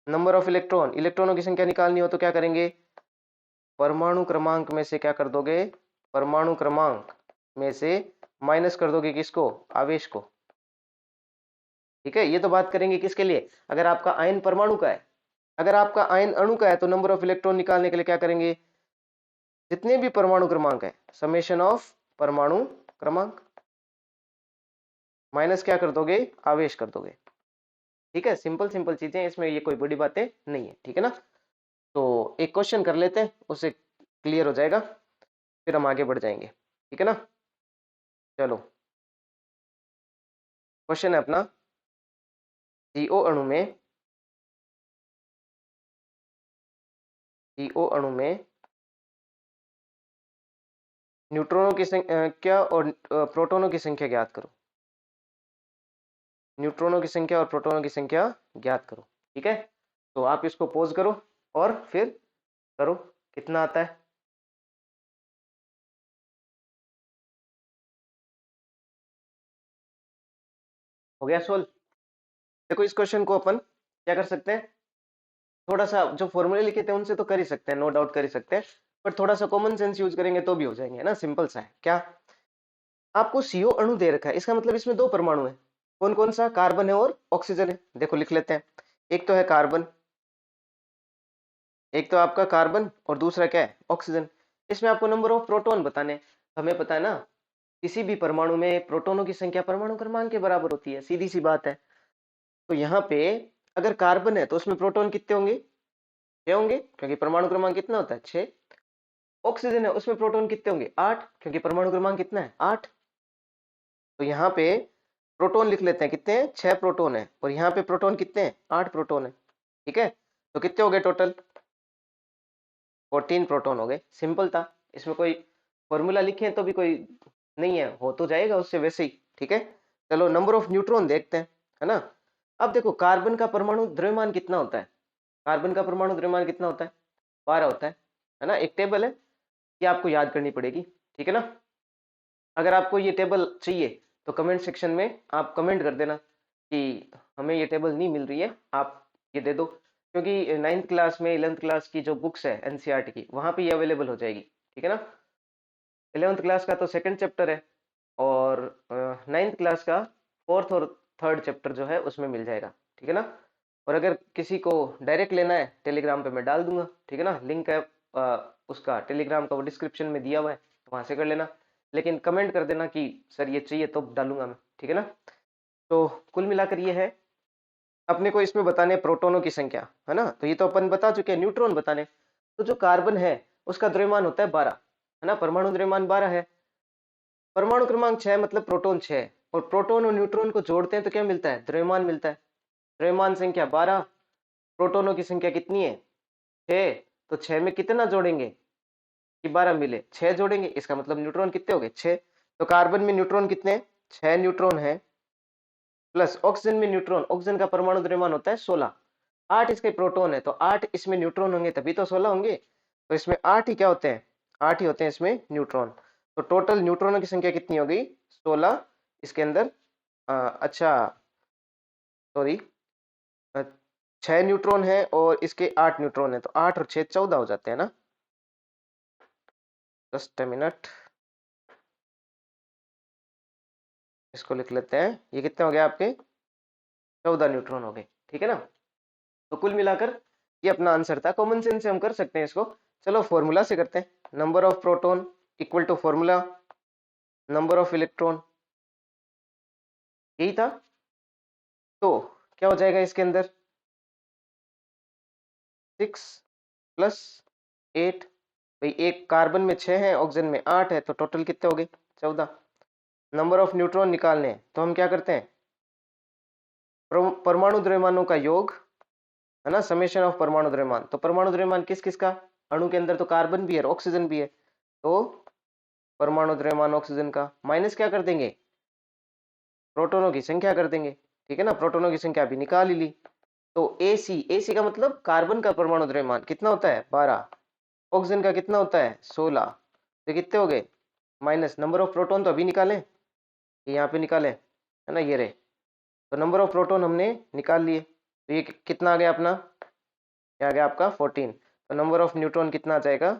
नंबर ऑफ इलेक्ट्रॉन, इलेक्ट्रॉनों की संख्या निकालनी हो तो क्या करेंगे, परमाणु क्रमांक में से क्या कर दोगे, परमाणु क्रमांक में से माइनस कर दोगे किसको, आवेश को, ठीक है। ये तो बात करेंगे किसके लिए, अगर आपका आयन परमाणु का है। अगर आपका आयन अणु का है तो नंबर ऑफ इलेक्ट्रॉन निकालने के लिए क्या करेंगे, जितने भी परमाणु क्रमांक है समेशन ऑफ परमाणु क्रमांक माइनस क्या कर दोगे, आवेश कर दोगे, ठीक है। सिंपल सिंपल चीजें, इसमें ये कोई बड़ी बातें नहीं है, ठीक है ना। तो एक क्वेश्चन कर लेते हैं, उससे क्लियर हो जाएगा, फिर हम आगे बढ़ जाएंगे, ठीक है ना। चलो क्वेश्चन है अपना, सीओ अणु में, सीओ अणु में न्यूट्रॉनों की संख्या और प्रोटॉनों की संख्या ज्ञात करो, न्यूट्रॉनों की संख्या और प्रोटॉनों की संख्या ज्ञात करो, ठीक है। तो आप इसको पॉज करो और फिर करो, कितना आता है। हो गया सोल्व। देखो इस क्वेश्चन को अपन क्या कर सकते हैं, थोड़ा सा जो फॉर्मूले लिखे थे उनसे तो कर ही सकते हैं, नो डाउट कर ही सकते हैं, पर थोड़ा सा कॉमन सेंस यूज करेंगे तो भी हो जाएंगे, है ना। सिंपल सा है, क्या आपको सीओ अणु दे रखा है, इसका मतलब इसमें दो परमाणु है, कौन कौन सा, कार्बन है और ऑक्सीजन है। देखो लिख लेते हैं, एक तो है कार्बन, एक तो आपका कार्बन और दूसरा क्या है, ऑक्सीजन। इसमें आपको नंबर ऑफ प्रोटॉन बताने, हमें पता है ना किसी भी परमाणु में प्रोटॉनों की संख्या परमाणु क्रमांक के बराबर होती है, सीधी सी बात है। तो यहाँ पे अगर कार्बन है तो उसमें प्रोटॉन कितने होंगे, 6 होंगे, क्योंकि परमाणु क्रमांक कितना होता है, 6। ऑक्सीजन है उसमें प्रोटॉन कितने होंगे, 8, क्योंकि परमाणु क्रमांक कितना है, 8। तो यहाँ पे प्रोटॉन लिख लेते हैं, कितने हैं, 6 प्रोटॉन है, और यहाँ पे प्रोटॉन कितने हैं, 8 प्रोटॉन है, ठीक है। तो कितने हो गए टोटल, 14 प्रोटॉन हो गए। सिंपल था, इसमें कोई फॉर्मूला लिखे तो भी कोई नहीं है, हो तो जाएगा उससे वैसे ही, ठीक है। चलो नंबर ऑफ न्यूट्रॉन देखते हैं, है ना। अब देखो कार्बन का परमाणु द्रव्यमान कितना होता है, कार्बन का परमाणु द्रव्यमान कितना होता है, 12 होता है ना। एक टेबल है, ये आपको याद करनी पड़ेगी, ठीक है ना। अगर आपको ये टेबल चाहिए तो कमेंट सेक्शन में आप कमेंट कर देना कि हमें ये टेबल नहीं मिल रही है, आप ये दे दो, क्योंकि 9th क्लास में 11th क्लास की जो बुक्स है एनसीईआरटी की, वहां पे ये अवेलेबल हो जाएगी, ठीक है ना। 11th क्लास का तो सेकंड चैप्टर है, और 9th क्लास का फोर्थ और थर्ड चैप्टर जो है उसमें मिल जाएगा, ठीक है ना। और अगर किसी को डायरेक्ट लेना है टेलीग्राम पे मैं डाल दूंगा, ठीक है ना, लिंक है उसका टेलीग्राम का, वो डिस्क्रिप्शन में दिया हुआ है, तो वहां से कर लेना। लेकिन कमेंट कर देना कि सर ये चाहिए तो डालूंगा मैं, ठीक है ना। तो कुल मिलाकर ये है, अपने को इसमें बताने प्रोटॉनों की संख्या, है ना। तो ये तो अपन बता चुके हैं, न्यूट्रॉन बताने। तो जो कार्बन है उसका द्रव्यमान होता है 12, है ना, परमाणु द्रव्यमान 12 है, परमाणु क्रमांक 6 मतलब प्रोटॉन 6, और प्रोटॉन और न्यूट्रॉन को जोड़ते हैं तो क्या मिलता है, द्रव्यमान मिलता है। द्रव्यमान संख्या 12, प्रोटॉनों की संख्या कितनी है, 6। तो 6 में कितना जोड़ेंगे कि 12 मिले, 6 जोड़ेंगे, इसका मतलब न्यूट्रॉन कितने हो गए, 6। तो कार्बन में न्यूट्रॉन कितने हैं, 6 न्यूट्रॉन है, प्लस ऑक्सीजन में न्यूट्रॉन, ऑक्सीजन का परमाणु द्रव्यमान होता है 16, 8 इसके प्रोटॉन है, तो 8 इसमें न्यूट्रॉन होंगे तभी तो 16 होंगे। तो इसमें 8 ही क्या होते हैं, 8 ही होते हैं इसमें न्यूट्रॉन। तो टोटल न्यूट्रॉनों की संख्या कितनी हो गई, 16 इसके अंदर। अच्छा सॉरी, 6 न्यूट्रॉन है और इसके 8 न्यूट्रॉन है, तो 8 और 6 14 हो जाते हैं ना। जस्ट अ मिनट, इसको लिख लेते हैं। ये कितने हो गए आपके? 14 न्यूट्रॉन हो गए, ठीक है ना। तो कुल मिलाकर ये अपना आंसर था। कॉमन सेंस से हम कर सकते हैं इसको। चलो फॉर्मूला से करते हैं। Number of proton equal to formula number of electron, यही था। तो क्या हो जाएगा इसके अंदर? 6 प्लस 8, भाई एक कार्बन में 6 है, ऑक्सीजन में 8 है, तो टोटल कितने हो गए? 14। नंबर ऑफ न्यूट्रॉन निकालने हैं तो हम क्या करते हैं? परमाणु द्रव्यमानों का योग, है ना, समेशन ऑफ परमाणु द्रव्यमान। तो परमाणु द्रव्यमान किस किस का? अणु के अंदर तो कार्बन भी है, ऑक्सीजन भी है, तो परमाणु द्रव्यमान ऑक्सीजन का माइनस क्या कर देंगे? प्रोटोनों की संख्या कर देंगे, ठीक है ना। प्रोटोनों की संख्या भी निकाल ही ली। तो एसी का मतलब कार्बन का परमाणु द्रव्यमान कितना होता है? 12। ऑक्सीजन का कितना होता है? 16। तो कितने हो गए? माइनस नंबर ऑफ प्रोटॉन तो अभी निकालें, ये यहाँ पे निकालें, है ना, ये रहे। तो नंबर ऑफ प्रोटॉन हमने निकाल लिए, तो ये कितना आ गया अपना? क्या आ गया आपका? 14। तो नंबर ऑफ न्यूट्रॉन कितना आ जाएगा?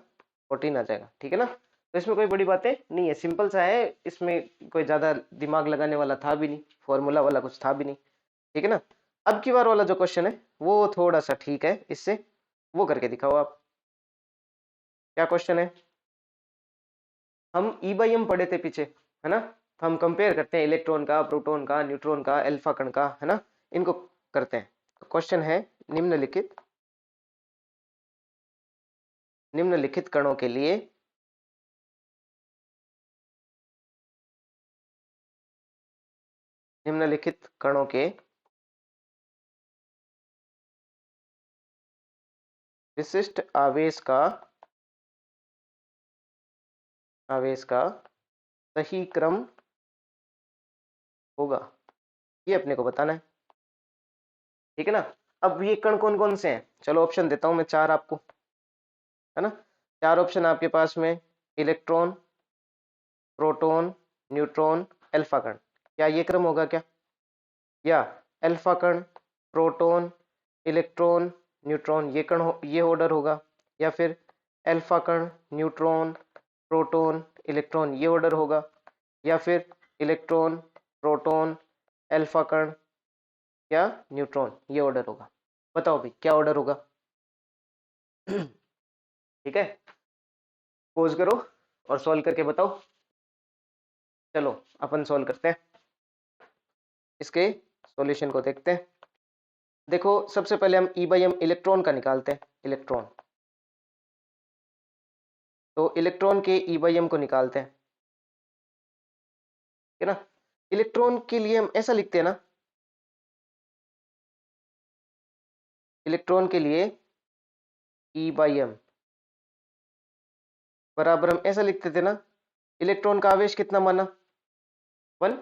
14 आ जाएगा, ठीक है ना। तो इसमें कोई बड़ी बातें नहीं है, सिंपल सा है, इसमें कोई ज्यादा दिमाग लगाने वाला था भी नहीं, फॉर्मूला वाला कुछ था भी नहीं, ठीक है ना। अब की बार वाला जो क्वेश्चन है वो थोड़ा सा ठीक है इससे, वो करके दिखाओ आप। क्या क्वेश्चन है? हम ई बाई एम पढ़े थे पीछे, है ना। तो हम कंपेयर करते हैं इलेक्ट्रॉन का, प्रोटॉन का, न्यूट्रॉन का, अल्फा कण का, है ना, इनको करते हैं। तो क्वेश्चन है निम्नलिखित कणों के लिए निम्नलिखित कणों के विशिष्ट आवेश का सही क्रम होगा, ये अपने को बताना है, ठीक है ना। अब ये कण कौन कौन से हैं? चलो ऑप्शन देता हूं मैं 4 आपको, है ना। 4 ऑप्शन आपके पास में: इलेक्ट्रॉन, प्रोटॉन, न्यूट्रॉन, अल्फा कण। क्या ये क्रम होगा क्या? या अल्फा कण, प्रोटॉन, इलेक्ट्रॉन, न्यूट्रॉन, ये ऑर्डर होगा? या फिर अल्फा कण, न्यूट्रॉन, प्रोटॉन, इलेक्ट्रॉन, ये ऑर्डर होगा? या फिर इलेक्ट्रॉन, प्रोटॉन, अल्फा कण या न्यूट्रॉन, ये ऑर्डर होगा? बताओ भाई क्या ऑर्डर होगा? ठीक है, पॉज करो और सॉल्व करके बताओ। चलो अपन सॉल्व करते हैं, इसके सॉल्यूशन को देखते हैं। देखो सबसे पहले हम ई बाई एम इलेक्ट्रॉन का निकालते हैं। इलेक्ट्रॉन, तो इलेक्ट्रॉन के ई बाई एम को निकालते हैं, है ना। इलेक्ट्रॉन के लिए हम ऐसा लिखते हैं ना, इलेक्ट्रॉन के लिए ई बाई एम बराबर हम ऐसा लिखते थे ना, इलेक्ट्रॉन का आवेश कितना माना? 1,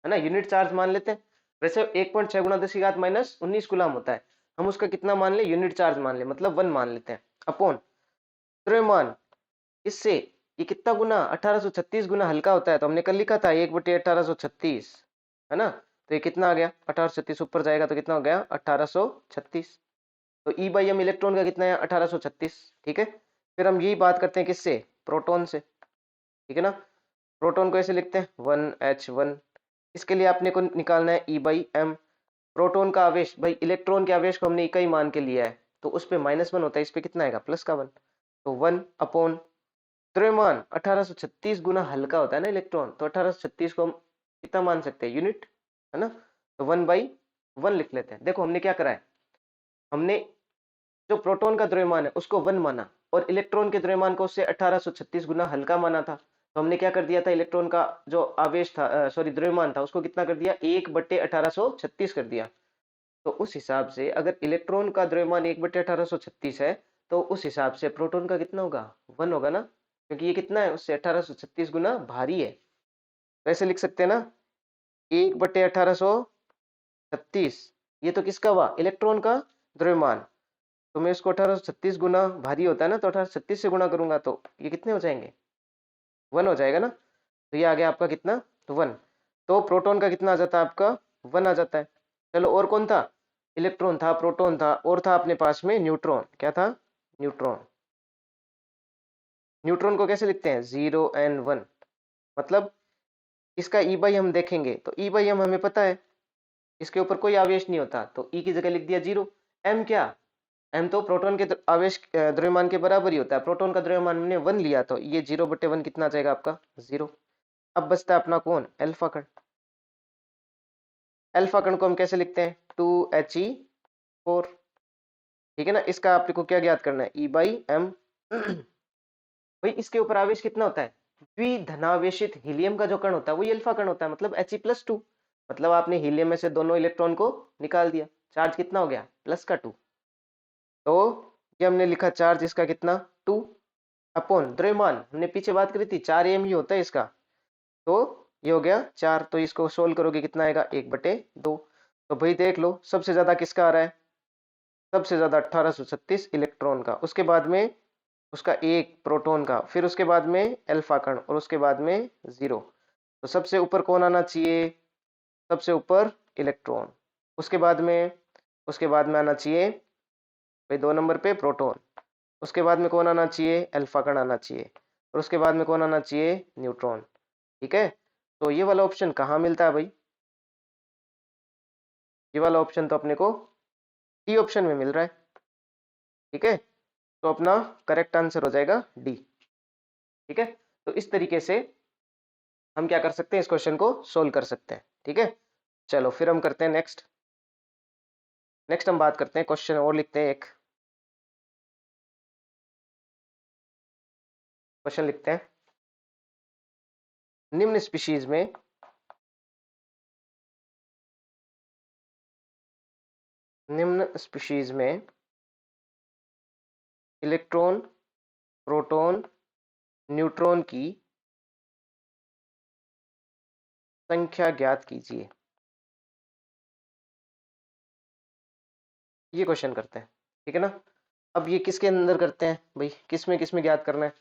है ना, यूनिट चार्ज मान लेते हैं। वैसे 1.6 गुणा 10 की घात माइनस 19 कूलम होता है, हम उसका कितना मान ले? यूनिट चार्ज मान ले, मतलब 1 मान लेते हैं, अपॉन द्रव्यमान। इससे ये कितना गुना? 1836 गुना हल्का होता है, तो हमने कल लिखा था 1/1836, है ना। तो ये कितना आ गया? 1836 ऊपर जाएगा तो कितना हो गया? 1836। तो ई बाई एम इलेक्ट्रॉन का कितना है? 1836, ठीक है। फिर हम यही बात करते हैं किससे? प्रोटॉन से, ठीक है ना। प्रोटॉन को ऐसे लिखते हैं 1h1। इसके लिए आपने को निकालना है ई बाई एम। प्रोटॉन का आवेश, भाई इलेक्ट्रॉन के आवेश को हमने इकाई मान के लिया है, तो उस पे -1 होता है, इस पे कितना आएगा? प्लस का 1। तो 1 अपॉन द्रव्यमान 1836 गुना हल्का होता है ना इलेक्ट्रॉन, तो 1836 को हम कितना मान सकते हैं? यूनिट, है ना। तो 1/1 लिख लेते हैं। देखो हमने क्या करा है, हमने जो प्रोटॉन का द्रव्यमान है उसको 1 माना, और इलेक्ट्रॉन के द्रव्यमान को उससे 1836 गुना हल्का माना था। तो हमने क्या कर दिया था, इलेक्ट्रॉन का जो आवेश था, सॉरी द्रव्यमान था, उसको कितना कर दिया? 1/1836 कर दिया। तो उस हिसाब से अगर इलेक्ट्रॉन का द्रव्यमान 1/1836 है, तो उस हिसाब से प्रोटॉन का कितना होगा? 1 होगा ना, क्योंकि ये कितना है? उससे 1836 गुना भारी है। तो ऐसे लिख सकते हैं ना, 1/1836, ये तो किसका हुआ? इलेक्ट्रॉन का द्रव्यमान। तो मैं इसको 1836 गुना भारी होता है ना, तो 1836 से गुना करूंगा तो ये कितने हो जाएंगे? 1 हो जाएगा ना। तो ये आ गया आपका कितना? तो 1। तो प्रोटॉन का कितना आ जाता है आपका? 1 आ जाता है। चलो और कौन था? इलेक्ट्रॉन था, प्रोटॉन था, और था अपने पास में न्यूट्रॉन। क्या था? न्यूट्रॉन। न्यूट्रॉन को कैसे लिखते हैं? 0 and 1। मतलब इसका ई बाई हम देखेंगे तो ई बाई एम हमें पता है, इसके ऊपर कोई आवेश नहीं होता, तो ई की जगह लिख दिया 0। एम क्या? एम तो प्रोटॉन के आवेश द्रव्यमान के बराबर ही होता है। प्रोटॉन का द्रव्यमान हमने 1 लिया, तो ये 0/1 कितना आ जाएगा आपका? 0। अब बचता है अपना कौन? अल्फा कण। अल्फा कण को हम कैसे लिखते हैं? 2He4। ठीक है ना। इसका आपको क्या ज्ञात करना है? ई बाई एम। भाई इसके ऊपर आवेश कितना होता है? द्विधनावेशित हीलियम का जो कण होता है वही अल्फा कण होता है, मतलब He+2। मतलब आपने हीलियम में से दोनों इलेक्ट्रॉन को निकाल दिया, चार्ज कितना हो गया? +2। तो ये हमने लिखा चार्ज इसका कितना? 2 अपॉन द्रव्यमान, हमने पीछे बात करी थी 4m ही होता है इसका, तो ये हो गया 4। तो इसको सोल्व करोगे कितना आएगा? 1/2। तो भाई देख लो सबसे ज्यादा किसका आ रहा है? सबसे ज्यादा 1836 इलेक्ट्रॉन का, उसके बाद में उसका एक प्रोटॉन का, फिर उसके बाद में अल्फा कण, और उसके बाद में 0। तो सबसे ऊपर कौन आना चाहिए? सबसे ऊपर इलेक्ट्रॉन। उसके बाद में आना चाहिए भाई 2 नंबर पे प्रोटॉन। उसके बाद में कौन आना चाहिए? अल्फा कण आना चाहिए। और उसके बाद में कौन आना चाहिए? न्यूट्रॉन। ठीक है। तो ये वाला ऑप्शन कहाँ मिलता है भाई? ये वाला ऑप्शन तो अपने को डी ऑप्शन में मिल रहा है। ठीक है। तो अपना करेक्ट आंसर हो जाएगा डी। ठीक है। तो इस तरीके से हम क्या कर सकते हैं? इस क्वेश्चन को सोल्व कर सकते हैं। ठीक है। चलो फिर हम करते हैं नेक्स्ट हम बात करते हैं, क्वेश्चन और लिखते हैं। एक क्वेश्चन लिखते हैं। निम्न स्पीशीज में इलेक्ट्रॉन, प्रोटॉन, न्यूट्रॉन की संख्या ज्ञात कीजिए। ये क्वेश्चन करते हैं। ठीक है ना। अब ये किसके अंदर करते हैं भाई? किसमें ज्ञात करना है?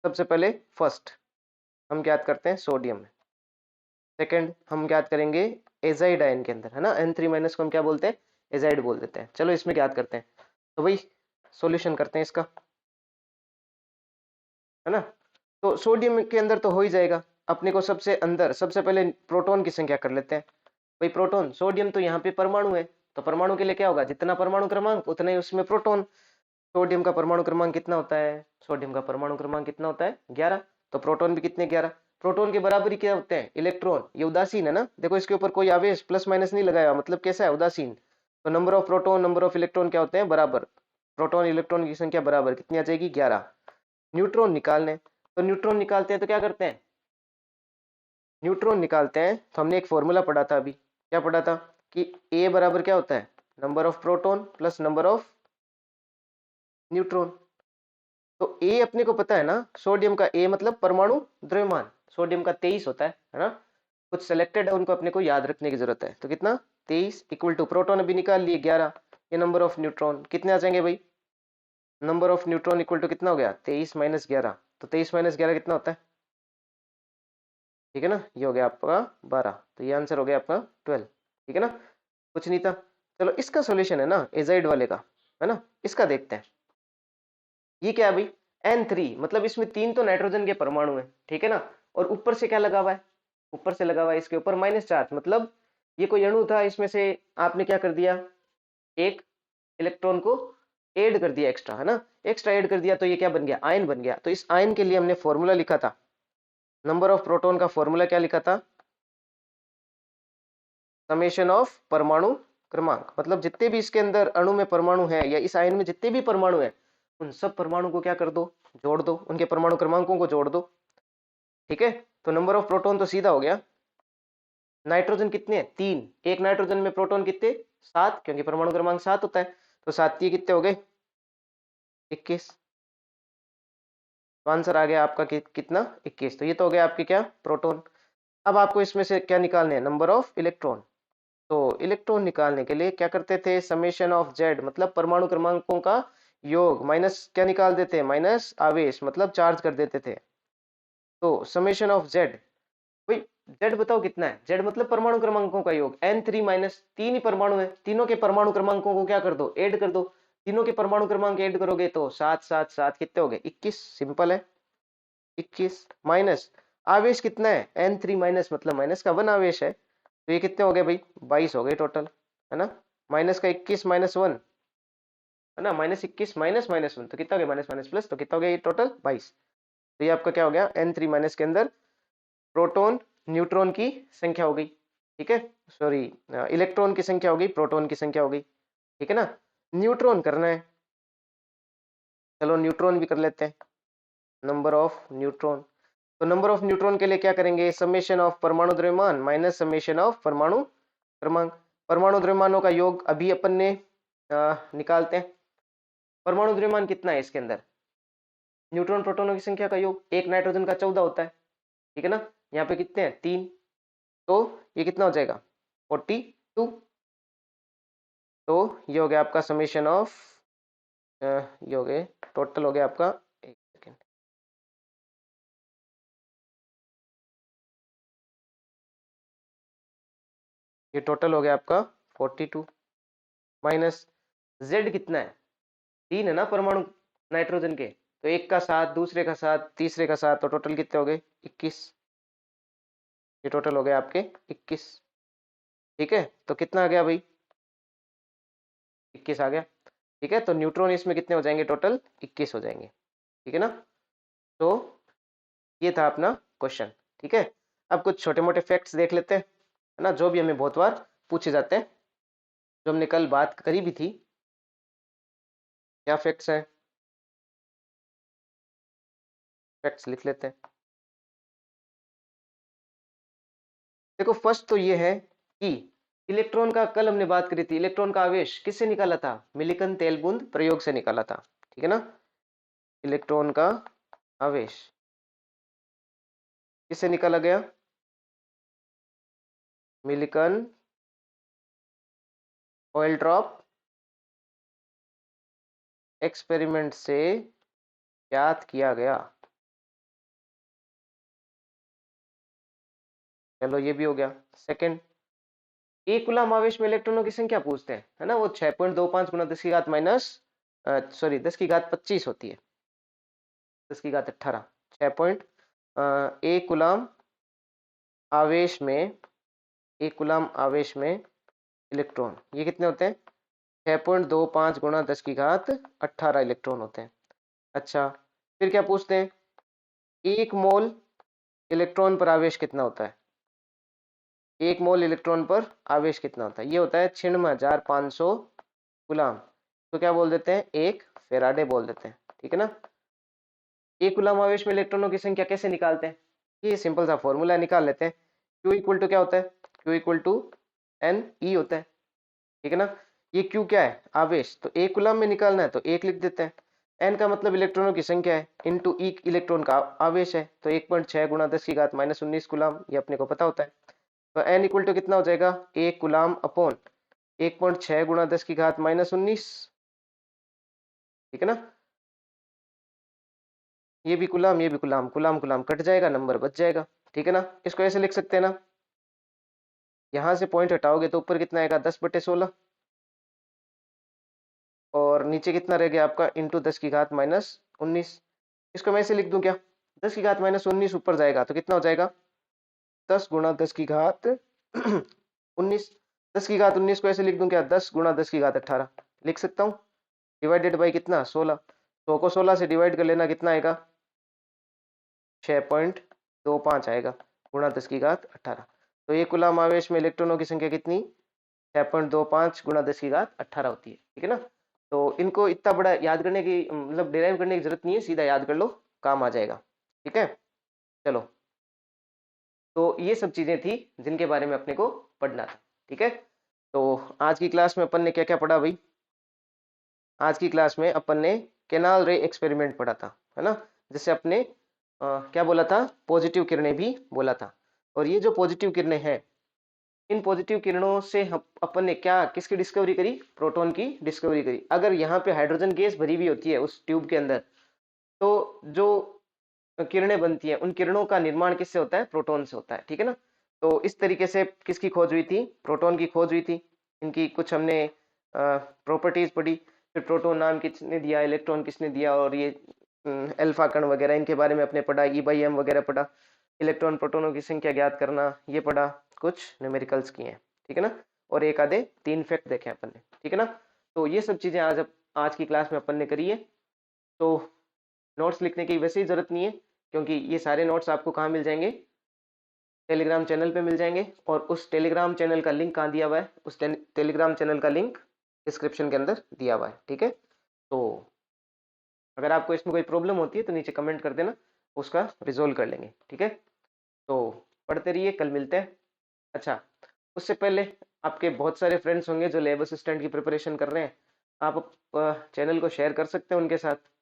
सबसे पहले फर्स्ट हम ज्ञात करते हैं सोडियम में। सेकंड हम ज्ञात करेंगे एजाइड आयन के अंदर, है ना। N3- को हम क्या बोलते हैं? एजाइड बोल देते हैं। चलो इसमें ज्ञात करते हैं। तो भाई सॉल्यूशन करते हैं इसका, है ना। तो सोडियम के अंदर तो हो ही जाएगा। अपने को सबसे अंदर सबसे पहले प्रोटॉन की संख्या कर लेते हैं। भाई प्रोटॉन, सोडियम तो यहाँ पे परमाणु है, तो परमाणु के लिए क्या होगा? जितना परमाणु क्रमांक उतना ही उसमें प्रोटॉन। सोडियम का परमाणु क्रमांक कितना होता है? सोडियम का परमाणु क्रमांक कितना होता है? 11। तो प्रोटॉन भी कितने? 11। प्रोटॉन के बराबरी क्या होते हैं? इलेक्ट्रॉन। ये उदासीन है ना, देखो इसके ऊपर कोई आवेश प्लस माइनस नहीं लगाया, मतलब कैसा है? उदासीन। तो number of proton, number of electron क्या होते हैं? बराबर। प्रोटॉन इलेक्ट्रॉन की संख्या बराबर कितनी आ जाएगी? 11। न्यूट्रॉन निकालने, तो न्यूट्रॉन निकालते हैं तो क्या करते हैं? न्यूट्रॉन निकालते हैं तो हमने एक फॉर्मूला पढ़ा था अभी। क्या पढ़ा था? कि ए बराबर क्या होता है? Number of proton plus number of neutron. तो ए अपने को पता है ना, सोडियम का ए मतलब परमाणु द्रव्यमान, सोडियम का 23 होता है ना। कुछ सिलेक्टेड है उनको अपने को याद रखने की जरूरत है। तो कितना? 23 इक्वल टू प्रोटॉन अभी निकाल लिए 11। ये नंबर ऑफ न्यूट्रॉन कितने आ जाएंगे भाई? Number of neutron equal to कितना हो गया? 23 - 11। तो 23 - 11 कितना होता है? ठीक है ना। ये हो गया आपका 12। तो ये आंसर हो गया आपका 12। ठीक है ना। कुछ नहीं था। चलो इसका सॉल्यूशन है ना एजाइड वाले का, है ना। इसका देखते हैं। ये क्या है भाई? N3, मतलब इसमें 3 तो नाइट्रोजन के परमाणु है। ठीक है ना। और ऊपर से क्या लगा हुआ है? ऊपर से लगा हुआ है इसके ऊपर माइनस चार्ज, मतलब ये कोई अणु था, इसमें से आपने क्या कर दिया? एक इलेक्ट्रॉन को ऐड कर दिया एक्स्ट्रा, है ना। एक्स्ट्रा ऐड कर दिया तो ये क्या बन गया? आयन बन गया। तो इस आयन के लिए हमने फॉर्मूला लिखा था, नंबर ऑफ प्रोटॉन का फॉर्मूला क्या लिखा था? समेशन ऑफ परमाणु क्रमांक, मतलब जितने भी इसके अंदर अणु में परमाणु है, या इस आयन में जितने भी परमाणु है, उन सब परमाणु को क्या कर दो? जोड़ दो, उनके परमाणु क्रमांकों को जोड़ दो। ठीक है। तो नंबर ऑफ प्रोटॉन तो सीधा हो गया। नाइट्रोजन कितने हैं? 3। एक नाइट्रोजन में प्रोटॉन कितने? 7, क्योंकि परमाणु क्रमांक 7 होता है। तो 7 कितने हो गए? 21। तो आंसर आ गया आपका कितना? 21। तो ये तो हो गया आपके क्या? प्रोटॉन। अब आपको इसमें से क्या निकालने हैं? Number of electron. तो इलेक्ट्रॉन निकालने के लिए क्या करते थे? समेशन ऑफ जेड, मतलब परमाणु क्रमांकों का योग, माइनस क्या निकाल देते हैं? माइनस आवेश, मतलब चार्ज कर देते थे। तो समेशन ऑफ जेड, भाई जेड बताओ कितना है, जेड मतलब परमाणु क्रमांकों का योग, n3 माइनस, तीन ही परमाणु है, तीनों के परमाणु क्रमांकों को क्या कर दो, ऐड कर दो, तीनों के परमाणु क्रमांक ऐड करोगे तो 7 7 7 कितने हो गए, 21, सिंपल है 21 माइनस आवेश कितना है, n3 माइनस मतलब माइनस का 1 आवेश है, तो ये कितने हो गए भाई, 22 हो गए टोटल, है ना, माइनस का 21 माइनस 1 है ना, -21 माइनस माइनस 1 तो कितना हो गया, माइनस माइनस प्लस, तो कितना हो गया ये टोटल 22। तो ये आपका क्या हो गया, n3 माइनस के अंदर प्रोटॉन न्यूट्रॉन की संख्या हो गई, ठीक है, सॉरी इलेक्ट्रॉन की संख्या हो गई, प्रोटॉन की संख्या हो गई, ठीक है ना। न्यूट्रॉन करना है, चलो न्यूट्रॉन भी कर लेते हैं, नंबर ऑफ न्यूट्रॉन। तो नंबर ऑफ न्यूट्रॉन के लिए क्या करेंगे, समेशन ऑफ परमाणु द्रव्यमान माइनस समेशन ऑफ परमाणु क्रमांक। परमाणु द्रव्यमानों का योग अभी अपन ने निकालते हैं। परमाणु द्रव्यमान कितना है इसके अंदर, न्यूट्रॉन प्रोटॉनों की संख्या का योग, एक नाइट्रोजन का 14 होता है, ठीक है ना, यहाँ पे कितने हैं 3, तो ये कितना हो जाएगा 42। तो ये हो गया आपका समेशन ऑफ, ये हो गए टोटल हो गया आपका, एक सेकेंड, ये टोटल हो गया आपका 42 माइनस जेड कितना है, 3 है ना परमाणु नाइट्रोजन के, तो एक का 7, दूसरे का 7, तीसरे का 7, तो टोटल कितने हो गए 21, ये टोटल हो गया आपके 21, ठीक है, तो कितना आ गया भाई 21 आ गया, ठीक है, तो न्यूट्रॉन इसमें कितने हो जाएंगे, टोटल 21 हो जाएंगे, ठीक है ना। तो ये था अपना क्वेश्चन, ठीक है। अब कुछ छोटे मोटे फैक्ट्स देख लेते हैं, है ना, जो भी हमें बहुत बार पूछे जाते हैं, जो हमने कल बात करी भी थी। क्या फैक्ट्स हैं, फैक्ट्स लिख लेते हैं। देखो फर्स्ट तो ये है कि इलेक्ट्रॉन का, कल हमने बात करी थी, इलेक्ट्रॉन का आवेश किससे निकाला था, मिलिकन तेल बूंद प्रयोग से निकाला था, ठीक है ना। इलेक्ट्रॉन का आवेश किससे निकाला गया, मिलिकन ऑयल ड्रॉप एक्सपेरिमेंट से ज्ञात किया गया। चलो ये भी हो गया। सेकंड, एक कूलम आवेश में इलेक्ट्रॉनों की संख्या पूछते हैं, है ना, वो 6.25 गुना 10 की घात माइनस, सॉरी 10 की घात 25 होती है, 10 की घात 18, 6 पॉइंट, एक कूलम आवेश में, एक कूलम आवेश में इलेक्ट्रॉन ये कितने होते हैं, 6.25 गुना 10 की घात 18 इलेक्ट्रॉन होते हैं। अच्छा, फिर क्या पूछते हैं, एक मोल इलेक्ट्रॉन पर आवेश कितना होता है, एक मोल इलेक्ट्रॉन पर आवेश कितना होता है, ये होता है 96,500 कूलम, तो क्या बोल देते हैं, एक फेराडे बोल देते हैं, ठीक है ना। एक कूलम आवेश में इलेक्ट्रॉनों की संख्या कैसे निकालते हैं, ये सिंपल सा फॉर्मूला निकाल लेते हैं, Q इक्वल टू क्या होता है, Q equal to N E होता है, ठीक है ना। ये Q क्या है, आवेश, तो एक कूलम में निकालना है तो एक लिख देते हैं, एन का मतलब इलेक्ट्रॉनों की संख्या है, इनटू ई इलेक्ट्रॉन का आवेश है, तो 1.6 गुना 10 की घात -19 कूलम, ये अपने को पता होता है। तो एन इक्वल टू कितना हो जाएगा, एक कूलम अपॉन 1.6 गुना 10 की घात -19, ठीक है ना। ये भी कूलम, ये भी कूलम, कूलम कूलम कट जाएगा, नंबर बच जाएगा, ठीक है ना। इसको ऐसे लिख सकते हैं ना, यहाँ से पॉइंट हटाओगे तो ऊपर कितना आएगा 10/16, और नीचे कितना रह गया आपका, इंटू 10 की घात -19। इसको मैं ऐसे लिख दूं क्या, 10 की घात -19 ऊपर जाएगा तो कितना हो जाएगा, 10 गुणा 10 की घात 19, 10 की घात 19 को ऐसे लिख दूं क्या, 10 गुणा 10 की घात 18 लिख सकता हूँ, डिवाइडेड बाई कितना 16, 100 को 16 से डिवाइड कर लेना, कितना आएगा 6.25 आएगा, गुणा 10 की घात 18। तो एक कूलम आवेश में इलेक्ट्रॉनों की संख्या कितनी, 6.25 गुणा 10 की घात 18 होती है, ठीक है ना। तो इनको इतना बड़ा याद करने की, मतलब डिराइव करने की जरूरत नहीं है, सीधा याद कर लो, काम आ जाएगा, ठीक है। चलो, तो ये सब चीजें थी जिनके बारे में अपने को पढ़ना था, ठीक है। तो आज की क्लास में अपन ने क्या क्या पढ़ा भाई, आज की क्लास में अपन ने केनाल रे एक्सपेरिमेंट पढ़ा था, है ना, जिससे अपने क्या बोला था, पॉजिटिव किरणें भी बोला था। और ये जो पॉजिटिव किरणें हैं, इन पॉजिटिव किरणों से हम अपन ने क्या, किसकी डिस्कवरी करी, प्रोटॉन की डिस्कवरी करी। अगर यहाँ पे हाइड्रोजन गैस भरी हुई होती है उस ट्यूब के अंदर, तो जो किरणें बनती हैं, उन किरणों का निर्माण किससे होता है, प्रोटॉन से होता है, ठीक है ना। तो इस तरीके से किसकी खोज हुई थी, प्रोटॉन की खोज हुई थी। इनकी कुछ हमने प्रॉपर्टीज पढ़ी, फिर प्रोटॉन नाम किसने दिया, इलेक्ट्रॉन किसने दिया, और ये अल्फा कण वगैरह इनके बारे में अपने पढ़ा, E/m वगैरह पढ़ा, इलेक्ट्रॉन प्रोटॉनों की संख्या ज्ञात करना ये पढ़ा, कुछ न्यूमेरिकल्स किए हैं, ठीक है ना, और एक आधे 3 फैक्ट देखे अपन ने, ठीक है ना। तो ये सब चीजें आज की क्लास में अपन ने करी है। तो नोट्स लिखने की वैसे ही जरूरत नहीं है, क्योंकि ये सारे नोट्स आपको कहाँ मिल जाएंगे, टेलीग्राम चैनल पे मिल जाएंगे, और उस टेलीग्राम चैनल का लिंक कहाँ दिया हुआ है, उस टेलीग्राम चैनल का लिंक डिस्क्रिप्शन के अंदर दिया हुआ है, ठीक है। तो अगर आपको इसमें कोई प्रॉब्लम होती है तो नीचे कमेंट कर देना, उसका रिजोल्व कर लेंगे, ठीक है। तो पढ़ते रहिए, कल मिलते हैं। अच्छा, उससे पहले आपके बहुत सारे फ्रेंड्स होंगे जो लैब असिस्टेंट की प्रिपरेशन कर रहे हैं, आप चैनल को शेयर कर सकते हैं उनके साथ।